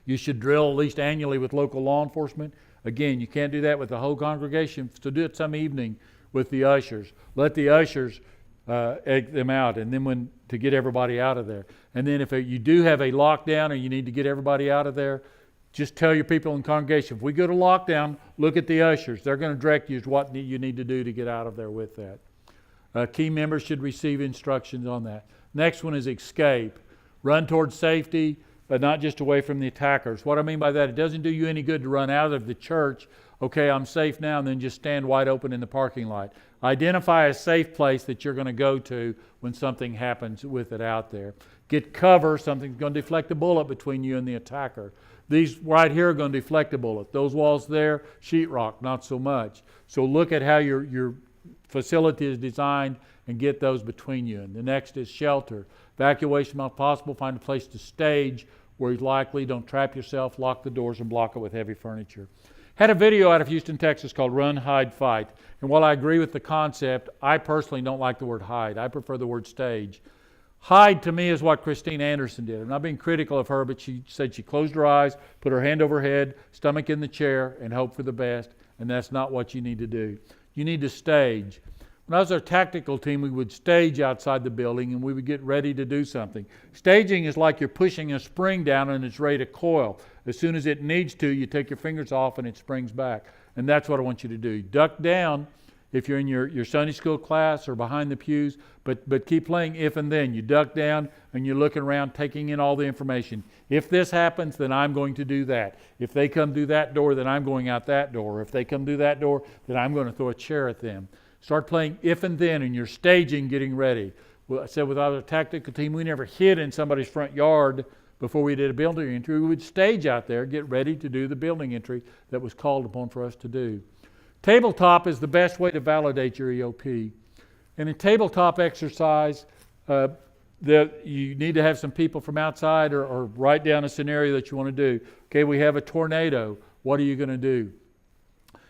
Speaker 1: You should drill at least annually with local law enforcement. Again, you can't do that with the whole congregation, so do it some evening with the ushers. Let the ushers egg them out, and then to get everybody out of there. And then if you do have a lockdown and you need to get everybody out of there, just tell your people in the congregation, if we go to lockdown, look at the ushers. They're going to direct you to what you need to do to get out of there with that. Key members should receive instructions on that. Next one is escape. Run towards safety, but not just away from the attackers. What I mean by that, it doesn't do you any good to run out of the church, okay, I'm safe now, and then just stand wide open in the parking lot. Identify a safe place that you're going to go to when something happens with it out there. Get cover, something's going to deflect a bullet between you and the attacker. These right here are going to deflect a bullet. Those walls there, sheetrock, not so much. So look at how your facility is designed and get those between you. And the next is shelter. Evacuation if possible, find a place to stage where he's likely. Don't trap yourself, lock the doors, and block it with heavy furniture. Had a video out of Houston, Texas called Run, Hide, Fight. And while I agree with the concept, I personally don't like the word hide. I prefer the word stage. Hide to me is what Kristina Anderson did. I'm not being critical of her, but she said she closed her eyes, put her hand over her head, stomach in the chair, and hope for the best. And that's not what you need to do. You need to stage. When I was our tactical team, we would stage outside the building and we would get ready to do something. Staging is like you're pushing a spring down and it's ready to coil. As soon as it needs to, you take your fingers off and it springs back. And that's what I want you to do. Duck down if you're in your Sunday school class or behind the pews, but keep playing if and then. You duck down and you're looking around, taking in all the information. If this happens, then I'm going to do that. If they come through that door, then I'm going out that door. If they come through that door, then I'm going to throw a chair at them. Start playing if and then, and you're staging, getting ready. Well, I said with our tactical team, we never hid in somebody's front yard before we did a building entry. We would stage out there, get ready to do the building entry that was called upon for us to do. Tabletop is the best way to validate your EOP. And in tabletop exercise, you need to have some people from outside or write down a scenario that you want to do. Okay, we have a tornado. What are you going to do?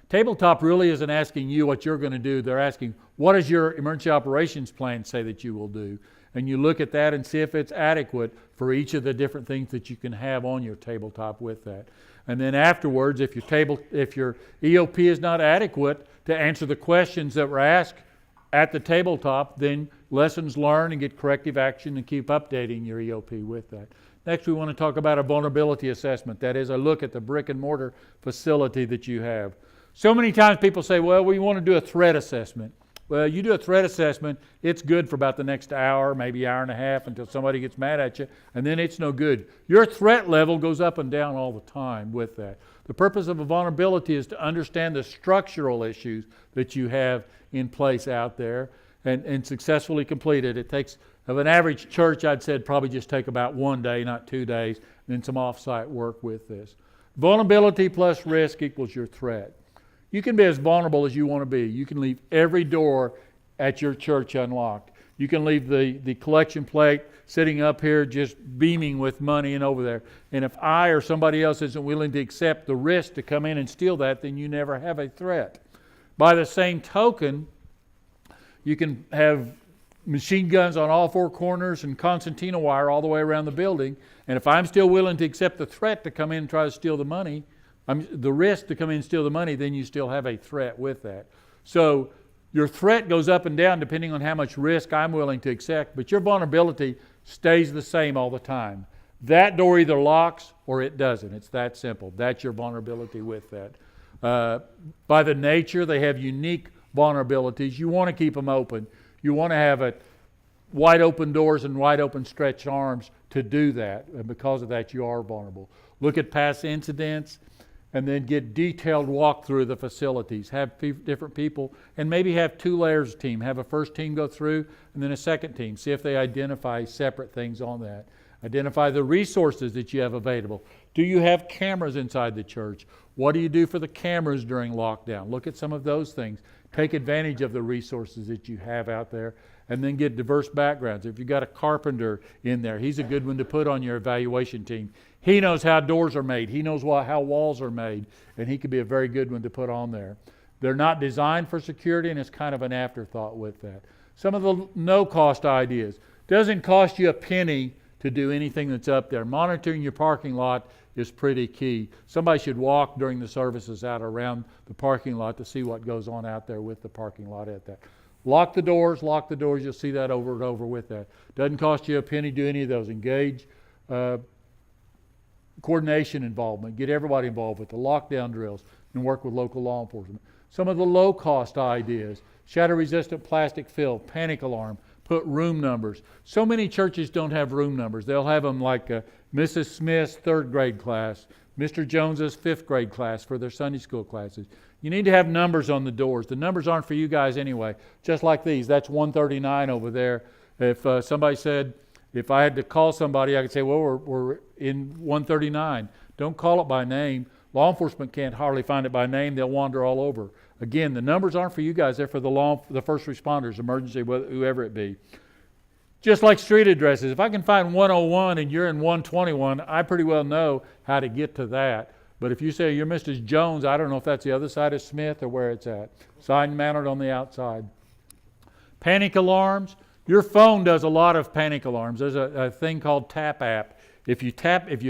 Speaker 1: Tabletop really isn't asking you what you're going to do. They're asking, what does your emergency operations plan say that you will do? And you look at that and see if it's adequate for each of the different things that you can have on your tabletop with that. And then afterwards, if your EOP is not adequate to answer the questions that were asked at the tabletop, then lessons learned and get corrective action and keep updating your EOP with that. Next, we want to talk about a vulnerability assessment. That is a look at the brick and mortar facility that you have. So many times people say, well, we want to do a threat assessment. Well, you do a threat assessment, it's good for about the next hour, maybe hour and a half until somebody gets mad at you, and then it's no good. Your threat level goes up and down all the time with that. The purpose of a vulnerability is to understand the structural issues that you have in place out there and successfully complete it. It takes, of an average church, I'd say it'd probably just take about 1 day, not 2 days, and then some off-site work with this. Vulnerability plus risk equals your threat. You can be as vulnerable as you want to be. You can leave every door at your church unlocked. You can leave the collection plate sitting up here just beaming with money and over there. And if I or somebody else isn't willing to accept the risk to come in and steal that, then you never have a threat. By the same token, you can have machine guns on all 4 corners and concertina wire all the way around the building. And if I'm still willing to accept the threat to come in and try to steal the money, the risk to come in and steal the money, then you still have a threat with that. So your threat goes up and down depending on how much risk I'm willing to accept, but your vulnerability stays the same all the time. That door either locks or it doesn't. It's that simple. That's your vulnerability with that. By the nature, they have unique vulnerabilities. You want to keep them open. You want to have wide open doors and wide open stretched arms to do that. And because of that, you are vulnerable. Look at past incidents and then get detailed walkthrough of the facilities. Have different people and maybe have 2 layers of team. Have a first team go through and then a second team. See if they identify separate things on that. Identify the resources that you have available. Do you have cameras inside the church? What do you do for the cameras during lockdown? Look at some of those things. Take advantage of the resources that you have out there and then get diverse backgrounds. If you've got a carpenter in there, he's a good one to put on your evaluation team. He knows how doors are made. He knows how walls are made, and he could be a very good one to put on there. They're not designed for security, and it's kind of an afterthought with that. Some of the no-cost ideas. Doesn't cost you a penny to do anything that's up there. Monitoring your parking lot is pretty key. Somebody should walk during the services out around the parking lot to see what goes on out there with the parking lot at that. Lock the doors. You'll see that over and over with that. Doesn't cost you a penny to do any of those. Engage coordination involvement. Get everybody involved with the lockdown drills and work with local law enforcement. Some of the low-cost ideas. Shatter-resistant plastic fill, panic alarm, put room numbers. So many churches don't have room numbers. They'll have them like Mrs. Smith's 3rd grade class, Mr. Jones's 5th grade class for their Sunday school classes. You need to have numbers on the doors. The numbers aren't for you guys anyway. Just like these. That's 139 over there. If somebody said, if I had to call somebody, I could say, well, we're in 139. Don't call it by name. Law enforcement can't hardly find it by name. They'll wander all over. Again, the numbers aren't for you guys. They're for the first responders, emergency, whoever it be. Just like street addresses. If I can find 101 and you're in 121, I pretty well know how to get to that. But if you say you're Mrs. Jones, I don't know if that's the other side of Smith or where it's at. Sign mounted on the outside. Panic alarms. Your phone does a lot of panic alarms. There's a thing called Tap app. If you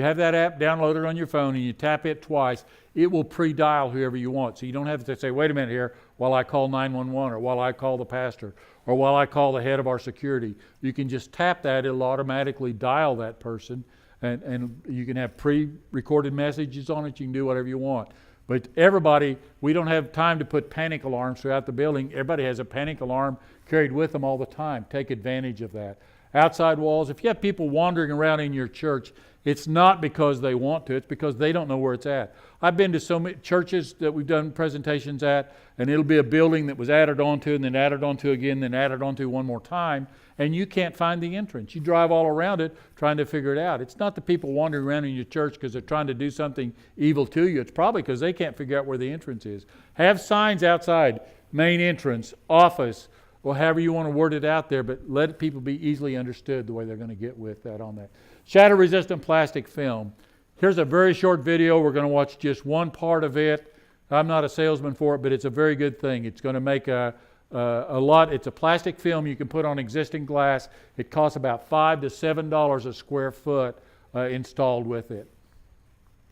Speaker 1: have that app downloaded on your phone and you tap it twice, it will pre-dial whoever you want. So you don't have to say, wait a minute here, while I call 911 or while I call the pastor or while I call the head of our security. You can just tap that, it'll automatically dial that person, and you can have pre-recorded messages on it. You can do whatever you want. But everybody, we don't have time to put panic alarms throughout the building. Everybody has a panic alarm carried with them all the time. Take advantage of that. Outside walls, if you have people wandering around in your church, it's not because they want to, it's because they don't know where it's at. I've been to so many churches that we've done presentations at, and it'll be a building that was added onto, and then added onto again, then added onto one more time, and you can't find the entrance. You drive all around it trying to figure it out. It's not the people wandering around in your church because they're trying to do something evil to you. It's probably because they can't figure out where the entrance is. Have signs outside, main entrance, office, or however you want to word it out there, but let people be easily understood the way they're going to get with that on that. Shatter-resistant plastic film. Here's a very short video. We're going to watch just one part of it. I'm not a salesman for it, but it's a very good thing. It's going to make a lot. It's a plastic film you can put on existing glass. It costs about $5 to $7 a square foot installed with it.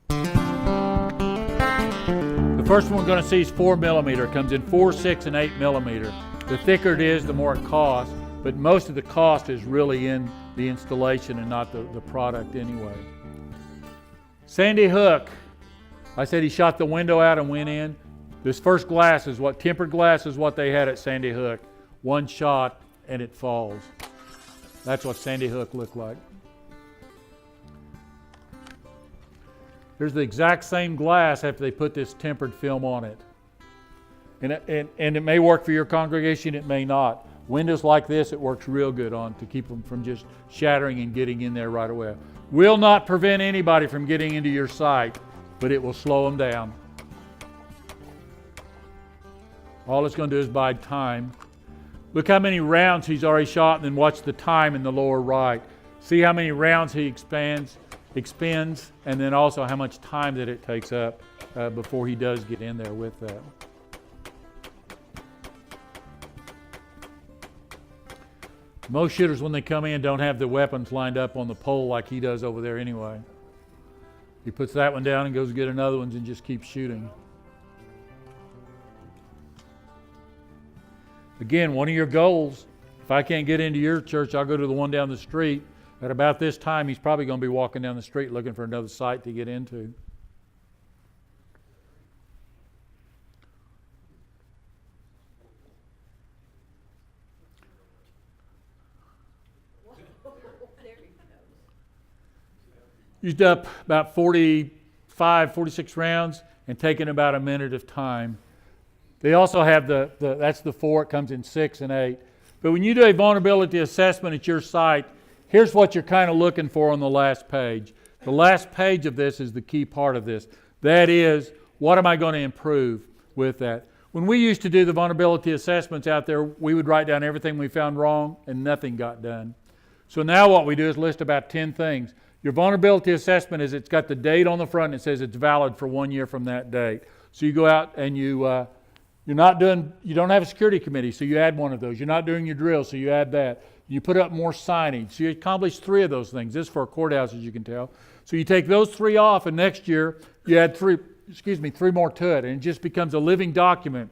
Speaker 1: The first one we're going to see is 4 millimeter. It comes in 4, 6, and 8 millimeter. The thicker it is, the more it costs, but most of the cost is really in the installation and not the product anyway. Sandy Hook. I said he shot the window out and went in. This first glass is tempered glass is what they had at Sandy Hook. One shot and it falls. That's what Sandy Hook looked like. Here's the exact same glass after they put this tempered film on it. And it may work for your congregation, it may not. Windows like this, it works real good on to keep them from just shattering and getting in there right away. Will not prevent anybody from getting into your site, but it will slow them down. All it's going to do is buy time. Look how many rounds he's already shot, and then watch the time in the lower right. See how many rounds he expends, and then also how much time that it takes up before he does get in there with that. Most shooters, when they come in, don't have the weapons lined up on the pole like he does over there anyway. He puts that one down and goes to get another one and just keeps shooting. Again, one of your goals, if I can't get into your church, I'll go to the one down the street. At about this time, he's probably going to be walking down the street looking for another site to get into. Used up about 45, 46 rounds and taken about a minute of time. They also have that's the 4, it comes in 6 and 8. But when you do a vulnerability assessment at your site, here's what you're kind of looking for on the last page. The last page of this is the key part of this. That is, what am I going to improve with that? When we used to do the vulnerability assessments out there, we would write down everything we found wrong and nothing got done. So now what we do is list about 10 things. Your vulnerability assessment is it's got the date on the front and it says it's valid for 1 year from that date. So you go out and you don't have a security committee, so you add one of those. You're not doing your drill, so you add that. You put up more signage. So you accomplish 3 of those things. This is for a courthouse, as you can tell. So you take those 3 off, and next year you add 3 more to it, and it just becomes a living document.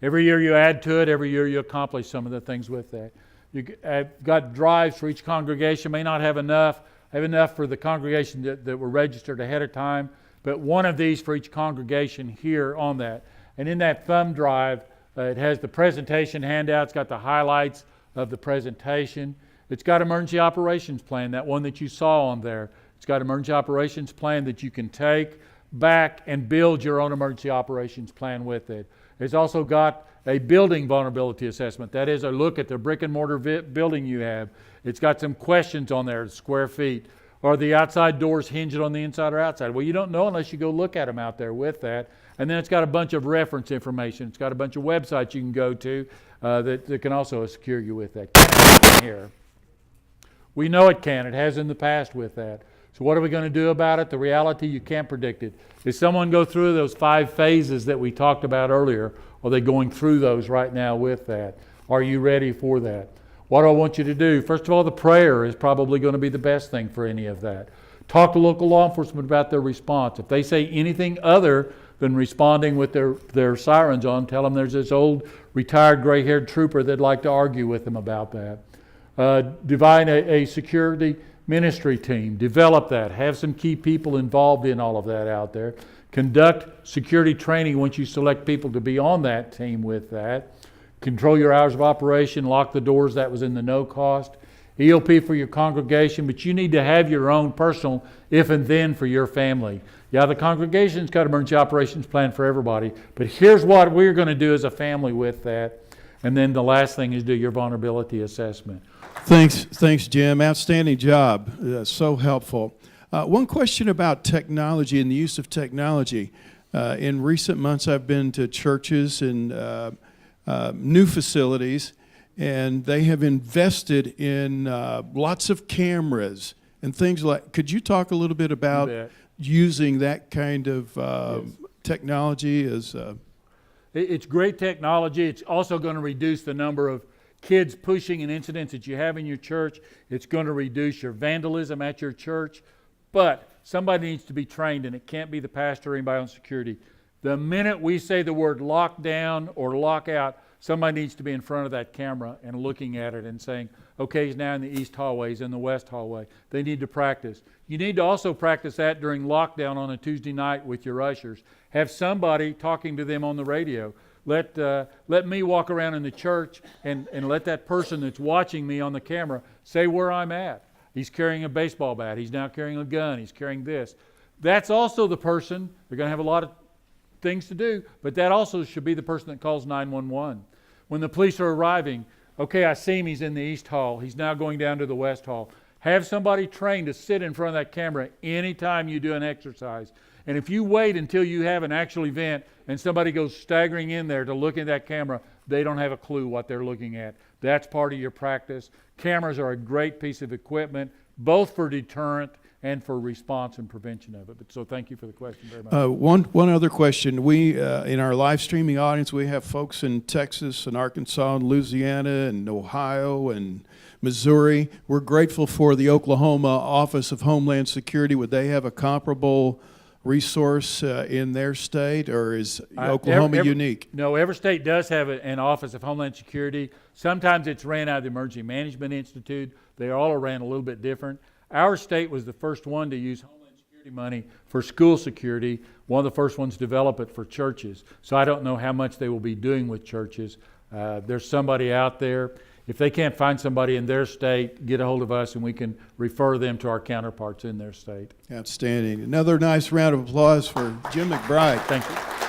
Speaker 1: Every year you add to it. Every year you accomplish some of the things with that. You've got drives for each congregation. May not have enough. Have enough for the congregation that were registered ahead of time, but one of these for each congregation here on that. And in that thumb drive, it has the presentation handout. It's got the highlights of the presentation. It's got emergency operations plan, that one that you saw on there. It's got emergency operations plan that you can take back and build your own emergency operations plan with it. It's also got a building vulnerability assessment. That is a look at the brick and mortar building you have. It's got some questions on there, square feet. Are the outside doors hinged on the inside or outside? Well, you don't know unless you go look at them out there with that. And then it's got a bunch of reference information. It's got a bunch of websites you can go to that can also secure you with that. Can it happen here? We know it can. It has in the past with that. So what are we going to do about it? The reality, you can't predict it. Is someone go through those 5 phases that we talked about earlier? Are they going through those right now with that? Are you ready for that? What do I want you to do? First of all, the prayer is probably going to be the best thing for any of that. Talk to local law enforcement about their response. If they say anything other than responding with their sirens on, tell them there's this old retired gray-haired trooper that'd like to argue with them about that. Divide a security ministry team. Develop that. Have some key people involved in all of that out there. Conduct security training once you select people to be on that team with that. Control your hours of operation, lock the doors. That was in the no cost. EOP for your congregation, but you need to have your own personal if and then for your family. Yeah, the congregation's got emergency operations plan for everybody, but here's what we're going to do as a family with that. And then the last thing is do your vulnerability assessment.
Speaker 8: Thanks, Jim. Outstanding job. So helpful. One question about technology and the use of technology. In recent months, I've been to churches and new facilities, and they have invested in lots of cameras and things like. Could you talk a little bit about using that kind of technology as?
Speaker 1: It's great technology. It's also going to reduce the number of kids pushing and incidents that you have in your church. It's going to reduce your vandalism at your church. But somebody needs to be trained, and it can't be the pastor or anybody on security. The minute we say the word lockdown or lockout, somebody needs to be in front of that camera and looking at it and saying, okay, he's now in the east hallway, he's in the west hallway. They need to practice. You need to also practice that during lockdown on a Tuesday night with your ushers. Have somebody talking to them on the radio. Let me walk around in the church and let that person that's watching me on the camera say where I'm at. He's carrying a baseball bat. He's now carrying a gun. He's carrying this. That's also the person. They're going to have a lot of things to do, but that also should be the person that calls 911. When the police are arriving, okay, I see him. He's in the east hall. He's now going down to the west hall. Have somebody trained to sit in front of that camera anytime you do an exercise. And if you wait until you have an actual event and somebody goes staggering in there to look at that camera, they don't have a clue what they're looking at. That's part of your practice. Cameras are a great piece of equipment, both for deterrent and for response and prevention of it. But so thank you for the question very much.
Speaker 8: One other question. We, in our live streaming audience, we have folks in Texas and Arkansas and Louisiana and Ohio and Missouri. We're grateful for the Oklahoma Office of Homeland Security. Would they have a comparable resource in their state, or is Oklahoma unique?
Speaker 1: No, every state does have an Office of Homeland Security. Sometimes it's ran out of the Emergency Management Institute. They all are ran a little bit different. Our state was the first one to use Homeland Security money for school security, one of the first ones to develop it for churches. So I don't know how much they will be doing with churches. There's somebody out there. If they can't find somebody in their state, get a hold of us and we can refer them to our counterparts in their state.
Speaker 8: Outstanding. Another nice round of applause for Jim McBride.
Speaker 1: Thank you.